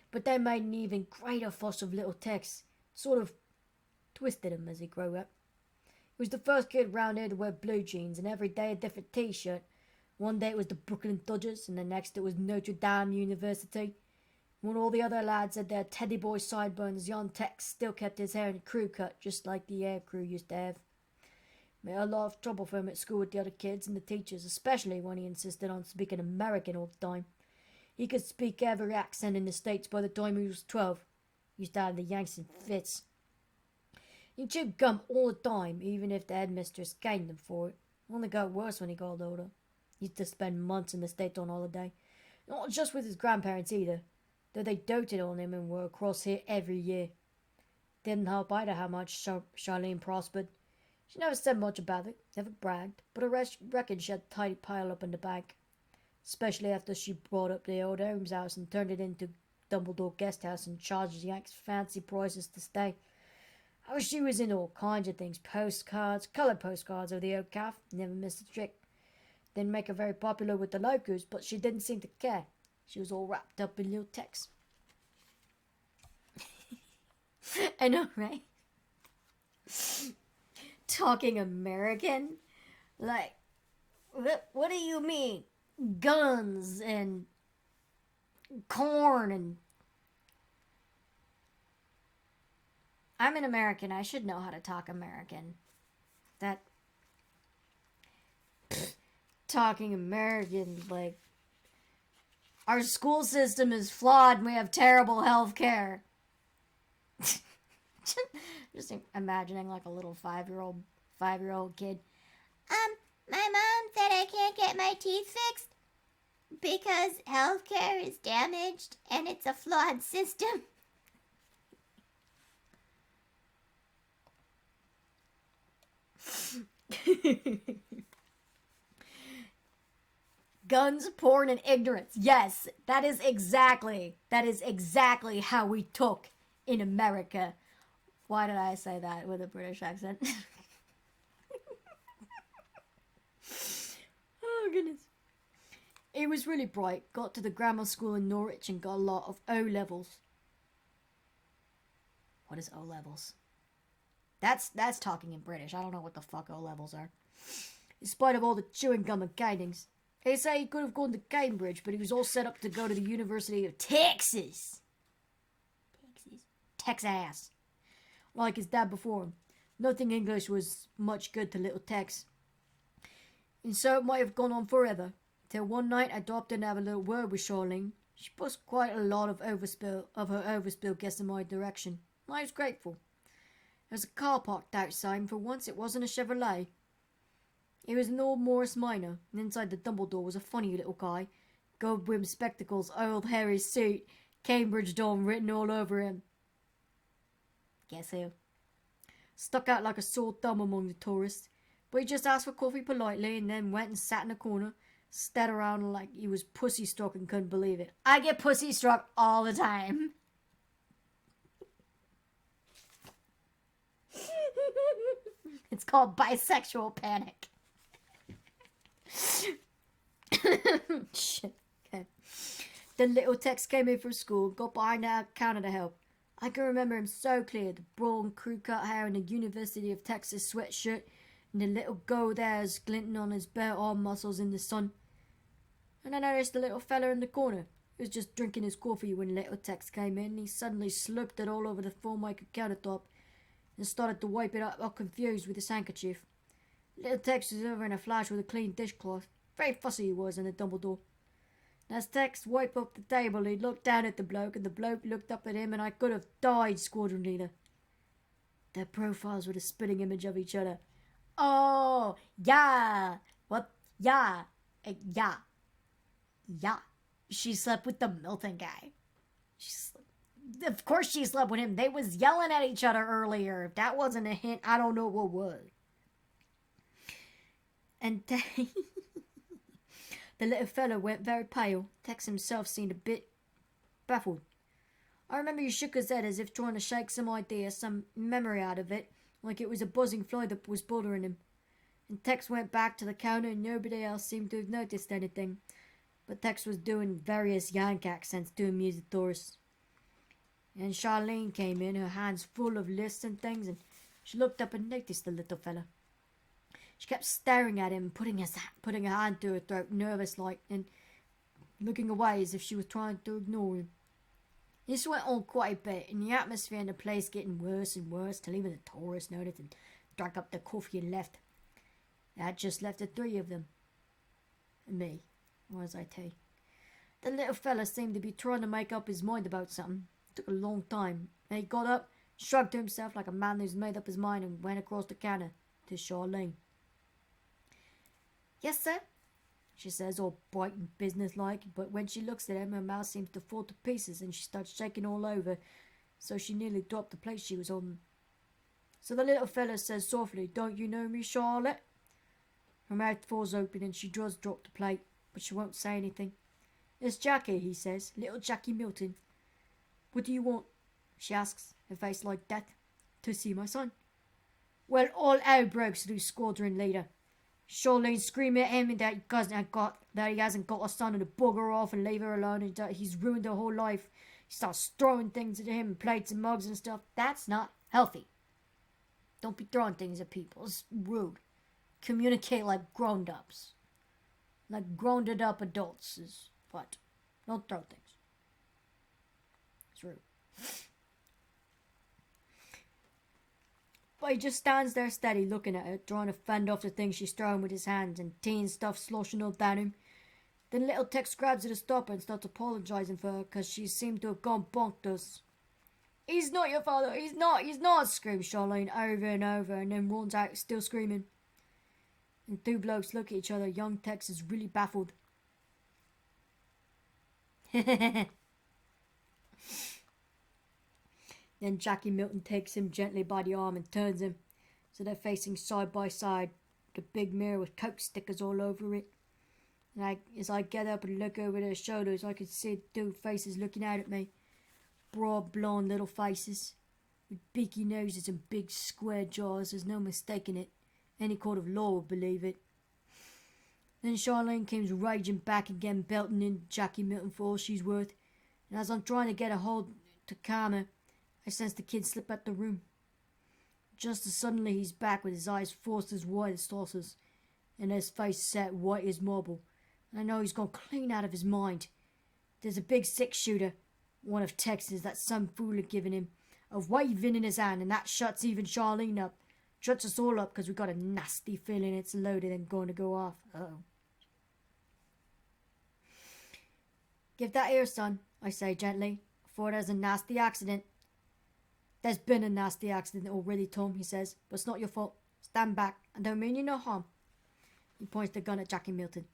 B: But they made an even greater fuss of little Tex, sort of twisted him as he grew up. He was the first kid round here to wear blue jeans, and every day a different t-shirt. One day it was the Brooklyn Dodgers, and the next it was Notre Dame University. When all the other lads had their teddy boy sideburns, young Tex still kept his hair in a crew cut, just like the air crew used to have. Made a lot of trouble for him at school with the other kids and the teachers, especially when he insisted on speaking American all the time. He could speak every accent in the States by the time he was 12. He used to have the Yanks in fits. He chewed gum all the time, even if the headmistress caned him for it. It only got worse when he got older. He used to spend months in the States on holiday. Not just with his grandparents either, though they doted on him and were across here every year. Didn't help either how much Charlene prospered. She never said much about it, never bragged, but I reckon she had a tidy pile up in the bank. Especially after she brought up the old Holmes house and turned it into Dumbledore Guest House and charged Yanks fancy prices to stay. Oh, she was into all kinds of things. Postcards, coloured postcards of the old calf, never missed a trick. Didn't make her very popular with the locals, but she didn't seem to care. She was all wrapped up in little Tex. I know, right? Talking American? Like, what do you mean? Guns and corn and... I'm an American. I should know how to talk American. That... talking American, like... Our school system is flawed and we have terrible health care. Just imagining like a little five-year-old kid.
C: My mom said I can't get my teeth fixed because healthcare is damaged and it's a flawed system.
A: Guns, porn, and ignorance. Yes, that is exactly how we talk in America. Why did I say that with a British accent? Oh, goodness. He was really bright, got to the grammar school in Norwich and got a lot of O-levels. What is O-levels? That's talking in British. I don't know what the fuck O-levels are. In spite of all the chewing gum and guidings. They say he could have gone to Cambridge, but he was all set up to go to the University of Texas. Texas. Like his dad before him. Nothing English was much good to little Tex. And so it might have gone on forever, till one night I dropped in to have a little word with Charlene. She pushed quite a lot of her overspill guests in my direction. I was grateful. There was a car parked outside, and for once it wasn't a Chevrolet. It was an old Morris Minor, and inside the Dumbledore was a funny little guy. Gold rimmed spectacles, old hairy suit, Cambridge Dawn written all over him. Guess who? Stuck out like a sore thumb among the tourists. But he just asked for coffee politely and then went and sat in a corner, stared around like he was pussy struck and couldn't believe it. I get pussy struck all the time. It's called bisexual panic. Shit. Okay. The little Tex came in from school, got behind our counter to help. I can remember him so clear, the brawn crew-cut hair and the University of Texas sweatshirt, and the little gold hairs glinting on his bare arm muscles in the sun. And I noticed the little fella in the corner. He was just drinking his coffee when little Tex came in, and he suddenly slurped it all over the formica countertop.
B: and started to wipe it up, all confused with his handkerchief. Little Tex was over in a flash with a clean dishcloth. Very fussy he was, in the Dumbledore. And as Tex wiped up the table, he looked down at the bloke, and the bloke looked up at him, and I could have died, Squadron Leader. Their profiles were the spitting image of each other. Oh, yeah. What? Yeah. Yeah. Yeah. She slept with the Milton guy. Of course she slept with him. They was yelling at each other earlier. If that wasn't a hint, I don't know what was. And the little fellow went very pale. Tex himself seemed a bit baffled. I remember he shook his head as if trying to shake some idea, some memory out of it, like it was a buzzing fly that was bothering him. And Tex went back to the counter and nobody else seemed to have noticed anything. But Tex was doing various Yank accents to amuse the tourists. And Charlene came in, her hands full of lists and things, and she looked up and noticed the little fella. She kept staring at him, putting her hand to her throat, nervous-like, and looking away as if she was trying to ignore him. This went on quite a bit, and the atmosphere in the place getting worse and worse, till even the tourists noticed and drank up the coffee and left. That just left the three of them. And me, or as I tell you. The little fella seemed to be trying to make up his mind about something. It took a long time. And he got up, shrugged to himself like a man who's made up his mind, and went across the counter to Charlene. Yes, sir, she says, all bright and businesslike, but when she looks at him, her mouth seems to fall to pieces and she starts shaking all over, so she nearly dropped the plate she was on. So the little fella says softly, "Don't you know me, Charlotte?" Her mouth falls open and she does drop the plate, but she won't say anything. "It's Jackie," he says, "little Jackie Milton." "What do you want?" she asks, her face like death. "To see my son." Well, all hell breaks loose, Squadron Leader. Charlene screaming at him that he hasn't got a son, and to bugger off and leave her alone, and that he's ruined her whole life. He starts throwing things at him, plates and mugs and stuff. That's not healthy. Don't be throwing things at people. It's rude. Communicate like grown-ups. Like grown-up adults is what. Don't throw things. It's rude. But he just stands there steady, looking at her, trying to fend off the things she's throwing with his hands, and tea and stuff sloshing all down him. Then little Tex grabs her to stop her and starts apologising for her, because she seemed to have gone bonkers. "He's not your father, he's not, screams Charlene over and over, and then runs out, still screaming. And two blokes look at each other. Young Tex is really baffled. Then Jackie Milton takes him gently by the arm and turns him, so they're facing side by side, the big mirror with Coke stickers all over it. And as I get up and look over their shoulders, I can see two faces looking out at me. Broad, blonde little faces, with beaky noses and big square jaws. There's no mistaking it. Any court of law would believe it. Then Charlene comes raging back again, belting in Jackie Milton for all she's worth. And as I'm trying to get a hold to calm her, I sense the kid slip out the room. Just as suddenly he's back with his eyes forced as wide as saucers, and his face set white as marble. And I know he's gone clean out of his mind. There's a big six-shooter, one of Texas, that some fool had given him, a waving in his hand, and that shuts even Charlene up. Shuts us all up because we've got a nasty feeling it's loaded and going to go off. Uh-oh. "Give that here, son," I say gently, "before there's a nasty accident." "There's been a nasty accident already, Tom," he says, "but it's not your fault. Stand back. I don't mean you no harm." He points the gun at Jackie Milton.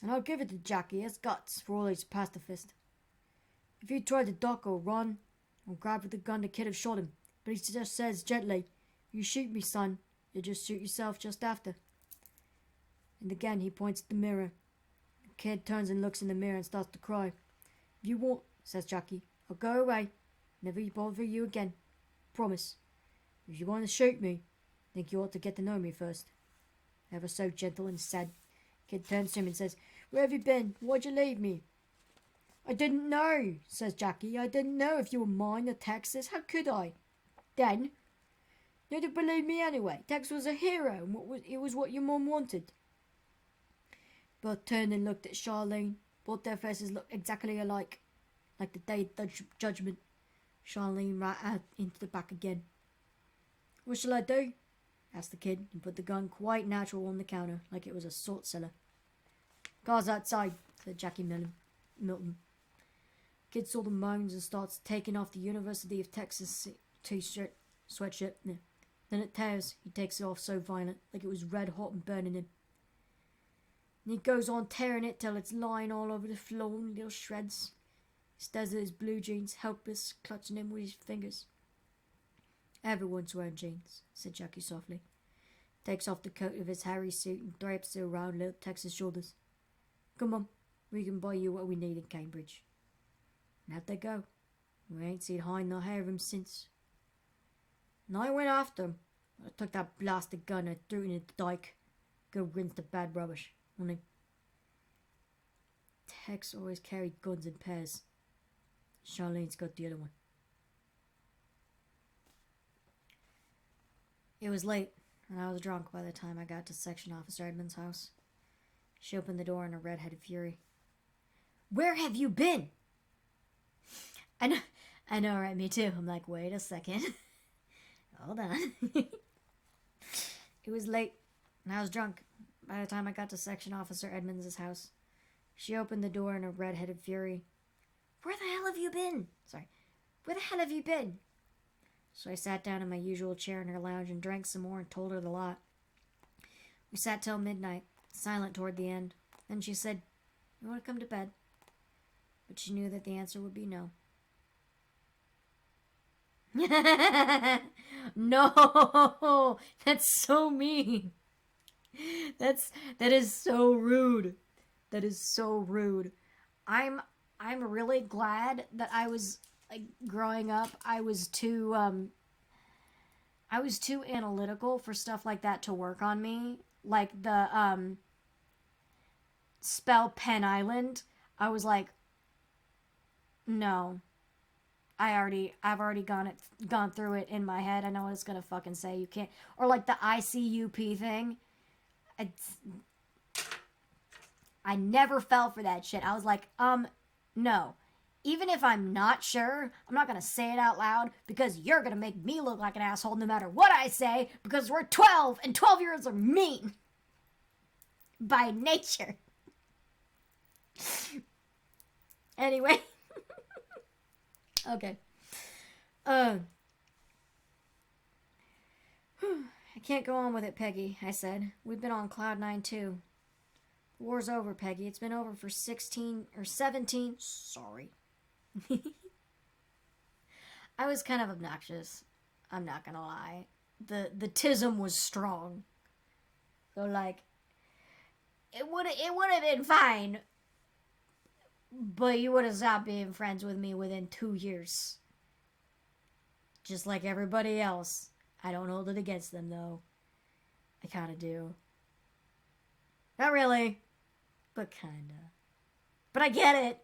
B: And I'll give it to Jackie. He has guts, for all he's a pacifist. If he tried to duck or run or grab for the gun, the kid have shot him. But he just says gently, "You shoot me, son, you just shoot yourself just after." And again he points at the mirror. The kid turns and looks in the mirror and starts to cry. "If you want," says Jackie, "I'll go away. Never bother you again. Promise. If you want to shoot me, I think you ought to get to know me first." Ever so gentle and sad. Kid turns to him and says, "Where have you been? Why'd you leave me?" "I didn't know," says Jackie. "I didn't know if you were mine or Texas. How could I? Then, you didn't believe me anyway. Tex was a hero, and it was what your mum wanted." Both turned and looked at Charlene. Both their faces looked exactly alike, like the day of judgment. Charlene ran out into the back again. What shall I do? Asked the kid, and put the gun quite natural on the counter, like it was a salt cellar. Car's outside, said Jackie Milton. Kid saw the moans and starts taking off the University of Texas t-shirt, sweatshirt. Then it tears. He takes it off so violent, like it was red hot and burning him. And he goes on tearing it till it's lying all over the floor in little shreds. He stares at his blue jeans, helpless, clutching him with his fingers. Everyone's wearing jeans, said Jackie softly. Takes off the coat of his hairy suit and drapes it around little Tex's shoulders. Come on, we can buy you what we need in Cambridge. And out they go. We ain't seen hide nor hair of him since. And I went after him. I took that blasted gun and threw it in the dike. Go rinse the bad rubbish. Only Tex always carried guns in pairs. Charlene's got the other one. It was late, and I was drunk by the time I got to Section Officer Edmonds' house. She opened the door in a red-headed fury. Where have you been? I know, right? Me too. I'm like, wait a second. Hold on. It was late, and I was drunk by the time I got to Section Officer Edmonds' house. She opened the door in a red-headed fury. Where the hell have you been? Where the hell have you been? So I sat down in my usual chair in her lounge and drank some more and told her the lot. We sat till midnight, silent toward the end. Then she said, you want to come to bed? But she knew that the answer would be no. No, that's so mean. That is so rude. That is so rude. I'm really glad that I was growing up. I was too analytical for stuff like that to work on me. Like the spell Pen Island. I was like, no. I've already gone through it in my head. I know what it's gonna fucking say. You can't. Or like the ICUP thing. I never fell for that shit. I was like, no. Even if I'm not sure, I'm not gonna say it out loud because you're gonna make me look like an asshole no matter what I say because we're 12 and 12-year-olds are mean. By nature. Anyway. Okay. I can't go on with it, Peggy, I said. We've been on Cloud 9 too. The war's over, Peggy. It's been over for 16 or 17. Sorry. I was kind of obnoxious. I'm not gonna lie. The tism was strong. So like it would have been fine. But you would have stopped being friends with me within 2 years. Just like everybody else. I don't hold it against them, though. I kind of do. Not really. But kind of. But I get it.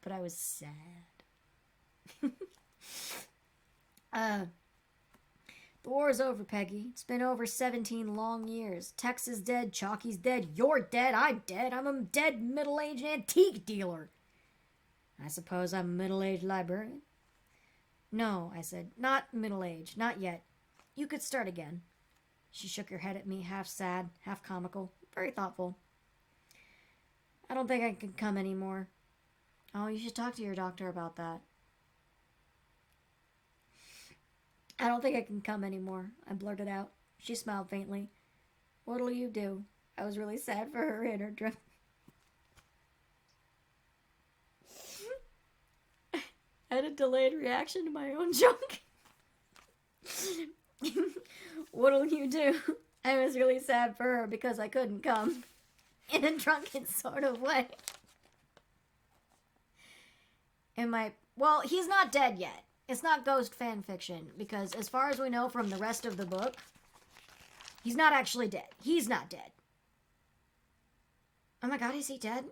B: But I was sad. The war is over, Peggy. It's been over 17 long years. Tex is dead, Chalky's dead, you're dead, I'm dead. I'm a dead middle-aged antique dealer. I suppose I'm a middle-aged librarian? No, I said, not middle-aged, not yet. You could start again. She shook her head at me, half sad, half comical, very thoughtful. I don't think I can come anymore. Oh, you should talk to your doctor about that. I don't think I can come anymore, I blurted out. She smiled faintly. What'll you do? I was really sad for her in her dress. I had a delayed reaction to my own joke. What'll you do? I was really sad for her because I couldn't come. In a drunken sort of way. Well, he's not dead yet. It's not ghost fan fiction, because as far as we know from the rest of the book, he's not actually dead. He's not dead. Oh my god, is he dead?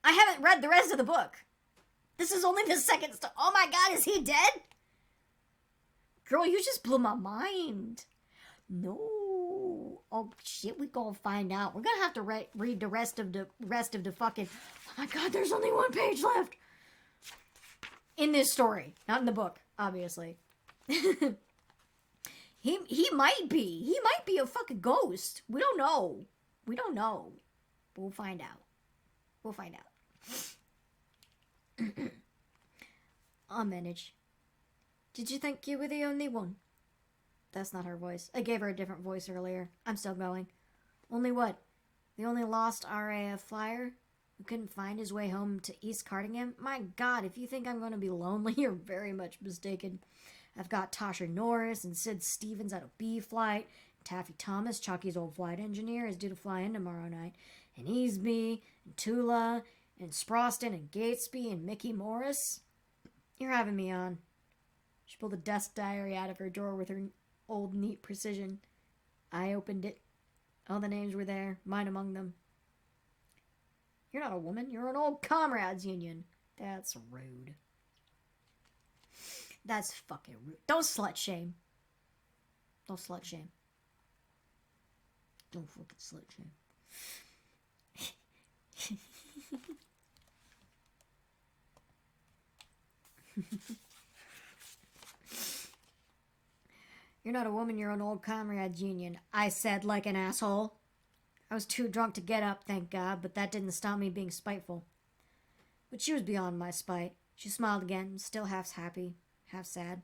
B: I haven't read the rest of the book. This is only the second story. Oh my god, is he dead? Girl, you just blew my mind. No. Oh shit, we gonna find out. We're gonna have to read the rest of the fucking... Oh my god, there's only one page left. In this story, not in the book, obviously.
A: He might be. He might be a fucking ghost. We don't know. We don't know. But we'll find out. We'll find out. I'll manage. Did you think you were the only one? That's not her voice. I gave her a different voice earlier. I'm still going. Only what? The only lost RAF flyer who couldn't find his way home to East Cardigan? My God, if you think I'm going to be lonely, you're very much mistaken. I've got Tasha Norris and Sid Stevens out of B Flight. Taffy Thomas, Chucky's old flight engineer, is due to fly in tomorrow night. And Easby, and Tula, and Sproston, and Gatesby, and Mickey Morris. You're having me on. She pulled a desk diary out of her drawer with her old neat precision. I opened it. All the names were there, mine among them. You're not a woman, you're an old comrades union. That's rude. That's fucking rude. Don't slut shame. Don't slut shame. Don't fucking slut shame. You're not a woman, you're an old comrades union. I said like an asshole. I was too drunk to get up, thank God, but that didn't stop me being spiteful. But she was beyond my spite. She smiled again, still half happy, half sad.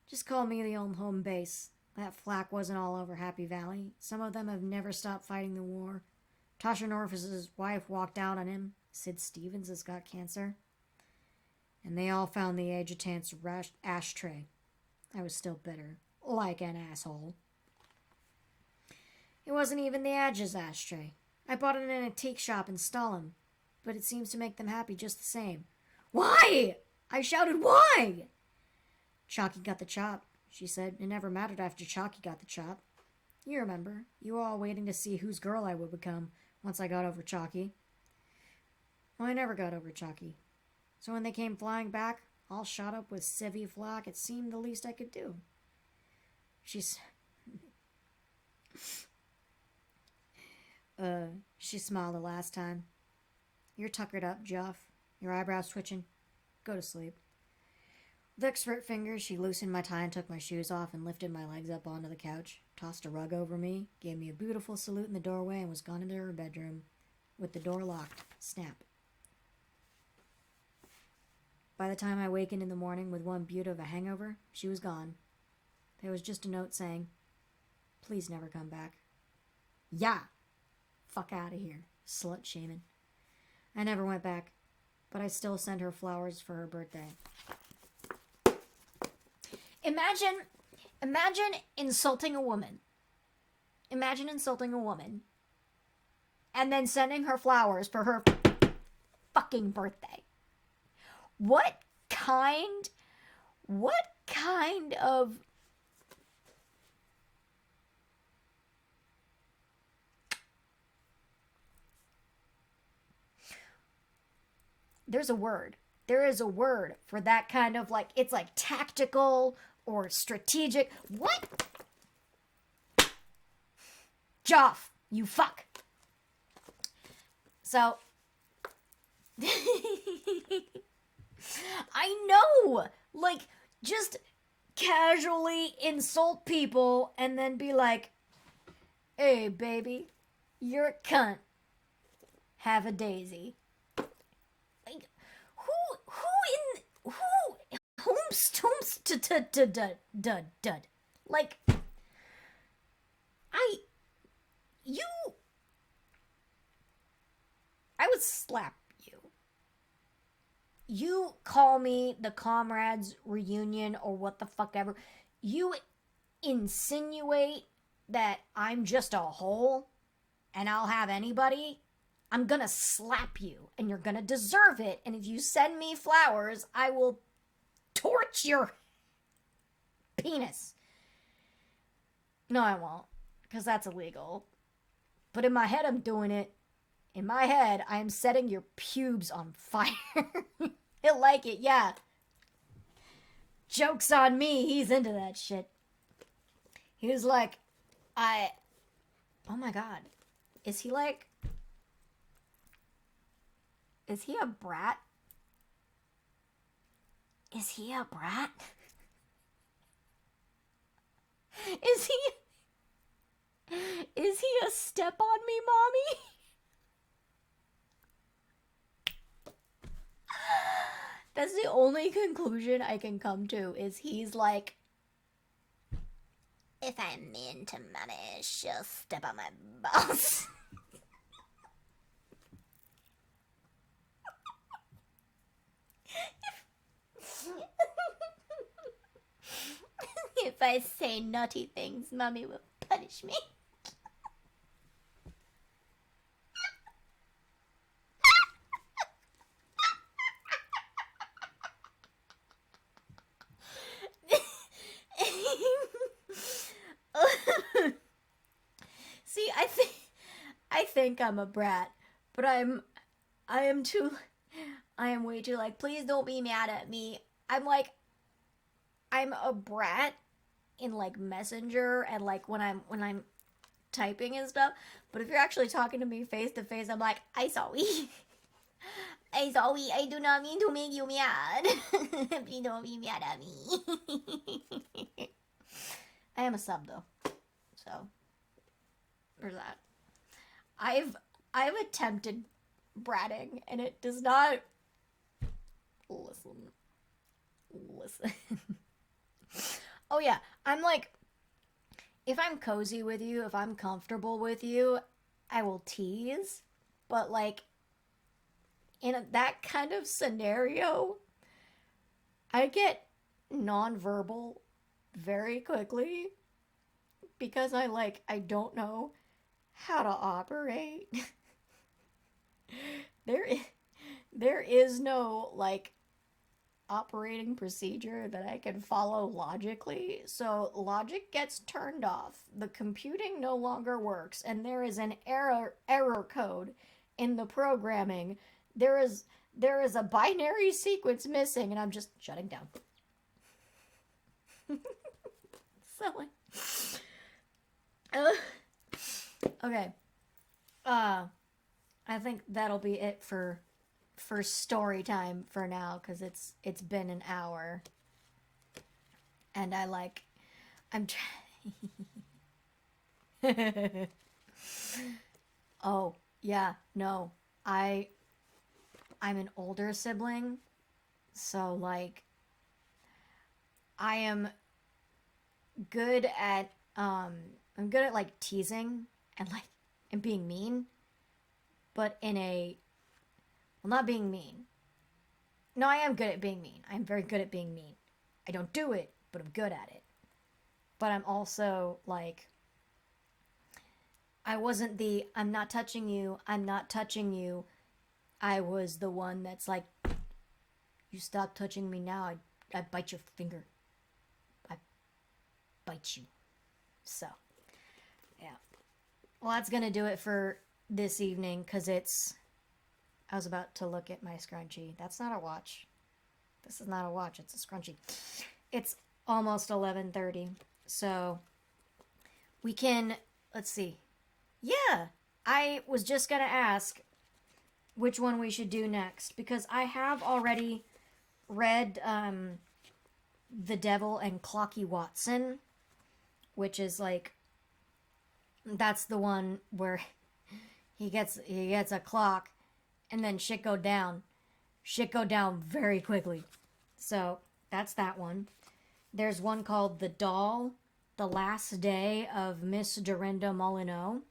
A: Just call me the old home base. That flak wasn't all over Happy Valley. Some of them have never stopped fighting the war. Tasha Norris's wife walked out on him. Sid Stevens has got cancer. And they all found the adjutant's ashtray. I was still bitter. Like an asshole. It wasn't even the Adja's ashtray. I bought it in an antique shop in Stalin, but it seems to make them happy just the same. Why? I shouted, why? Chalky got the chop, she said. It never mattered after Chalky got the chop. You remember, you were all waiting to see whose girl I would become once I got over Chalky. Well, I never got over Chalky. So when they came flying back, all shot up with civvy flak, it seemed the least I could do. She smiled the last time. You're tuckered up, Joff. Your eyebrows twitching. Go to sleep. With expert fingers, she loosened my tie and took my shoes off and lifted my legs up onto the couch, tossed a rug over me, gave me a beautiful salute in the doorway, and was gone into her bedroom, with the door locked. Snap. By the time I wakened in the morning with one beaut of a hangover, she was gone. There was just a note saying, please never come back. Yeah. Fuck out of here. Slut shaming. I never went back, but I still sent her flowers for her birthday. Imagine insulting a woman. Imagine insulting a woman and then sending her flowers for her fucking birthday. What kind of there's a word. There is a word for that kind of like, it's like tactical or strategic. What? Joff, you fuck. So, I know, like, just casually insult people and then be like, hey, baby, you're a cunt. Have a daisy. Like, like, I would slap you. You call me the comrades reunion or what the fuck ever. You insinuate that I'm just a hole and I'll have anybody. I'm gonna slap you and you're gonna deserve it. And if you send me flowers, I will torch your penis. No, I won't, because that's illegal. But in my head, I'm doing it. In my head, I am setting your pubes on fire. He'll like it, yeah. Joke's on me, he's into that shit. He was like, oh my God. Is he a brat? Is he a brat?
B: Is he a step on me, mommy? That's the only conclusion I can come to, is he's like,
C: If I'm mean to mommy, she'll step on my balls. If I say naughty things, mommy will punish me.
B: see, I think I'm a brat, but I am way too like, please don't be mad at me. I'm a brat in like Messenger and like when I'm typing and stuff. But if you're actually talking to me face to face, I'm like, I sorry. I sorry. I do not mean to make you mad. Please don't be mad at me. I am a sub though, so there's that. I've attempted bratting and it does not. Listen. Oh yeah, I'm like, if I'm cozy with you, if I'm comfortable with you, I will tease. But like, that kind of scenario, I get nonverbal very quickly because I don't know how to operate. there is no like operating procedure that I can follow logically, so logic gets turned off. The computing no longer works, and there is an error code in the programming. There is a binary sequence missing, and I'm just shutting down. So okay. I think that'll be it for story time for now, because it's been an hour and I'm oh yeah, no, I'm an older sibling, so like I am good at I'm good at like teasing and being mean, but in a, well, not being mean. No, I am good at being mean. I'm very good at being mean. I don't do it, but I'm good at it. But I'm also like, I wasn't the I'm not touching you, I'm not touching you. I was the one that's like, you stop touching me now, I bite your finger. I bite you. So, yeah. Well, that's gonna do it for this evening, because I was about to look at my scrunchie. That's not a watch. This is not a watch, it's a scrunchie. It's almost 11:30, so we can, let's see. Yeah, I was just gonna ask which one we should do next, because I have already read The Devil and Clocky Watson, which is like, that's the one where he gets a clock and then shit go down very quickly. So that's that one. There's one called The Doll, The Last Day of Miss Dorinda Molyneux,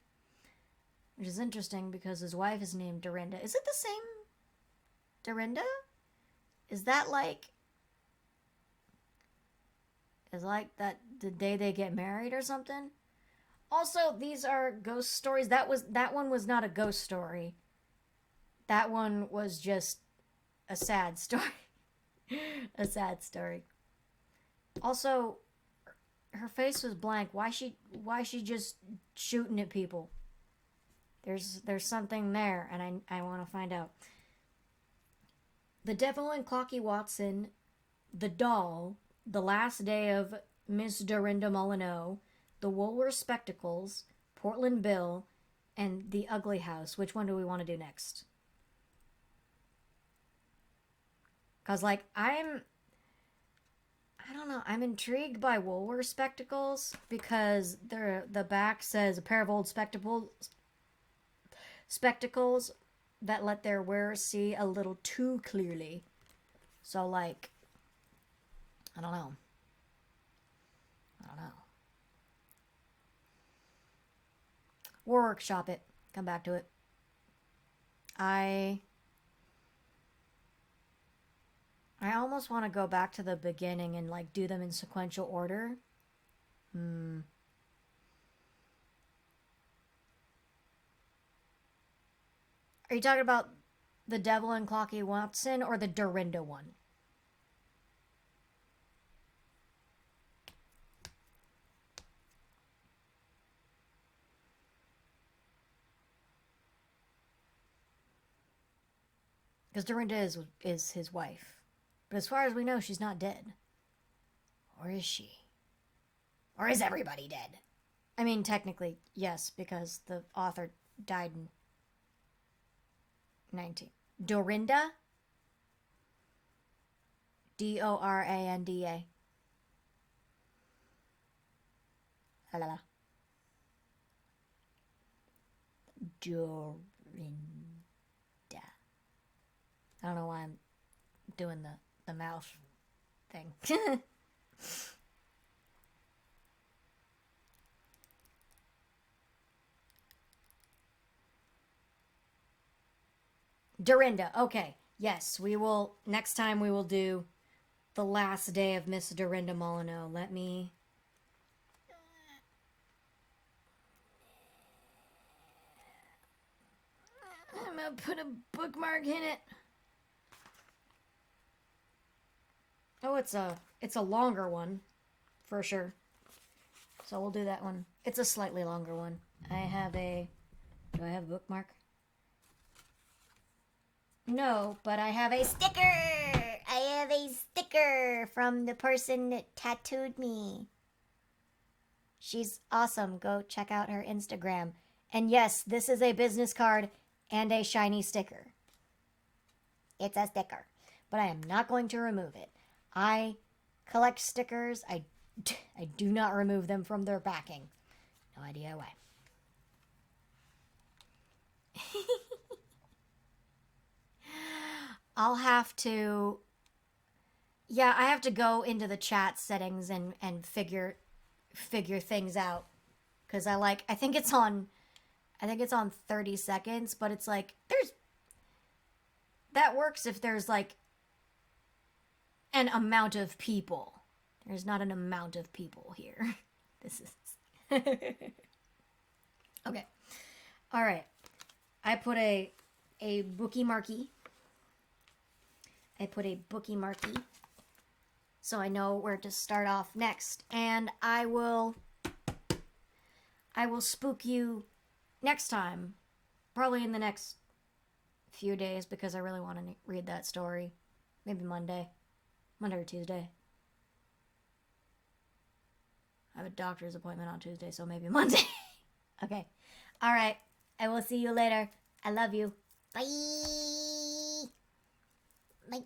B: which is interesting because his wife is named Dorinda. Is it the same Dorinda? Is that like, is like that the day they get married or something? Also, these are ghost stories. That one was not a ghost story. That one was just a sad story. A sad story. Also, her face was blank. Why she just shooting at people? There's something there, and I want to find out. The Devil and Clocky Watson, The Doll, The Last Day of Miss Dorinda Molyneux, The Woolworth Spectacles, Portland Bill, and The Ugly House. Which one do we want to do next? Because, like, I'm
A: I don't know. I'm intrigued by Woolworth spectacles because the back says a pair of old spectacles that let their wearers see a little too clearly. So like, I don't know. We'll workshop it. Come back to it. I almost want to go back to the beginning and like do them in sequential order. Are you talking about the Devil and Clocky Watson or the Dorinda one? Because Dorinda is his wife. But as far as we know, she's not dead. Or is she? Or is everybody dead? I mean, technically, yes, because the author died in 19. Dorinda? Doranda. La la la. Dorinda. I don't know why I'm doing the mouth thing. Dorinda. Okay. Yes, we will. Next time we will do the last day of Miss Dorinda Molyneux. Let me. I'm gonna put a bookmark in it. Oh, it's a longer one, for sure. So we'll do that one. It's a slightly longer one. Do I have a bookmark? No, but I have a
C: Sticker! I have a sticker from the person that tattooed me.
A: She's awesome. Go check out her Instagram. And yes, this is a business card and a shiny sticker.
C: It's a sticker.
A: But I am not going to remove it. I collect stickers. I do not remove them from their backing. No idea why. I'll have to... Yeah, I have to go into the chat settings and figure things out. Because I think it's on 30 seconds, but it's like, that works if there's like an amount of people. There's not an amount of people here. This is... Okay. All right. I put a bookie marquee. So I know where to start off next. And I will spook you next time. Probably in the next few days because I really want to read that story. Maybe Monday or Tuesday. I have a doctor's appointment on Tuesday, so maybe Monday. Okay. All right. I will see you later. I love you.
C: Bye. Bye.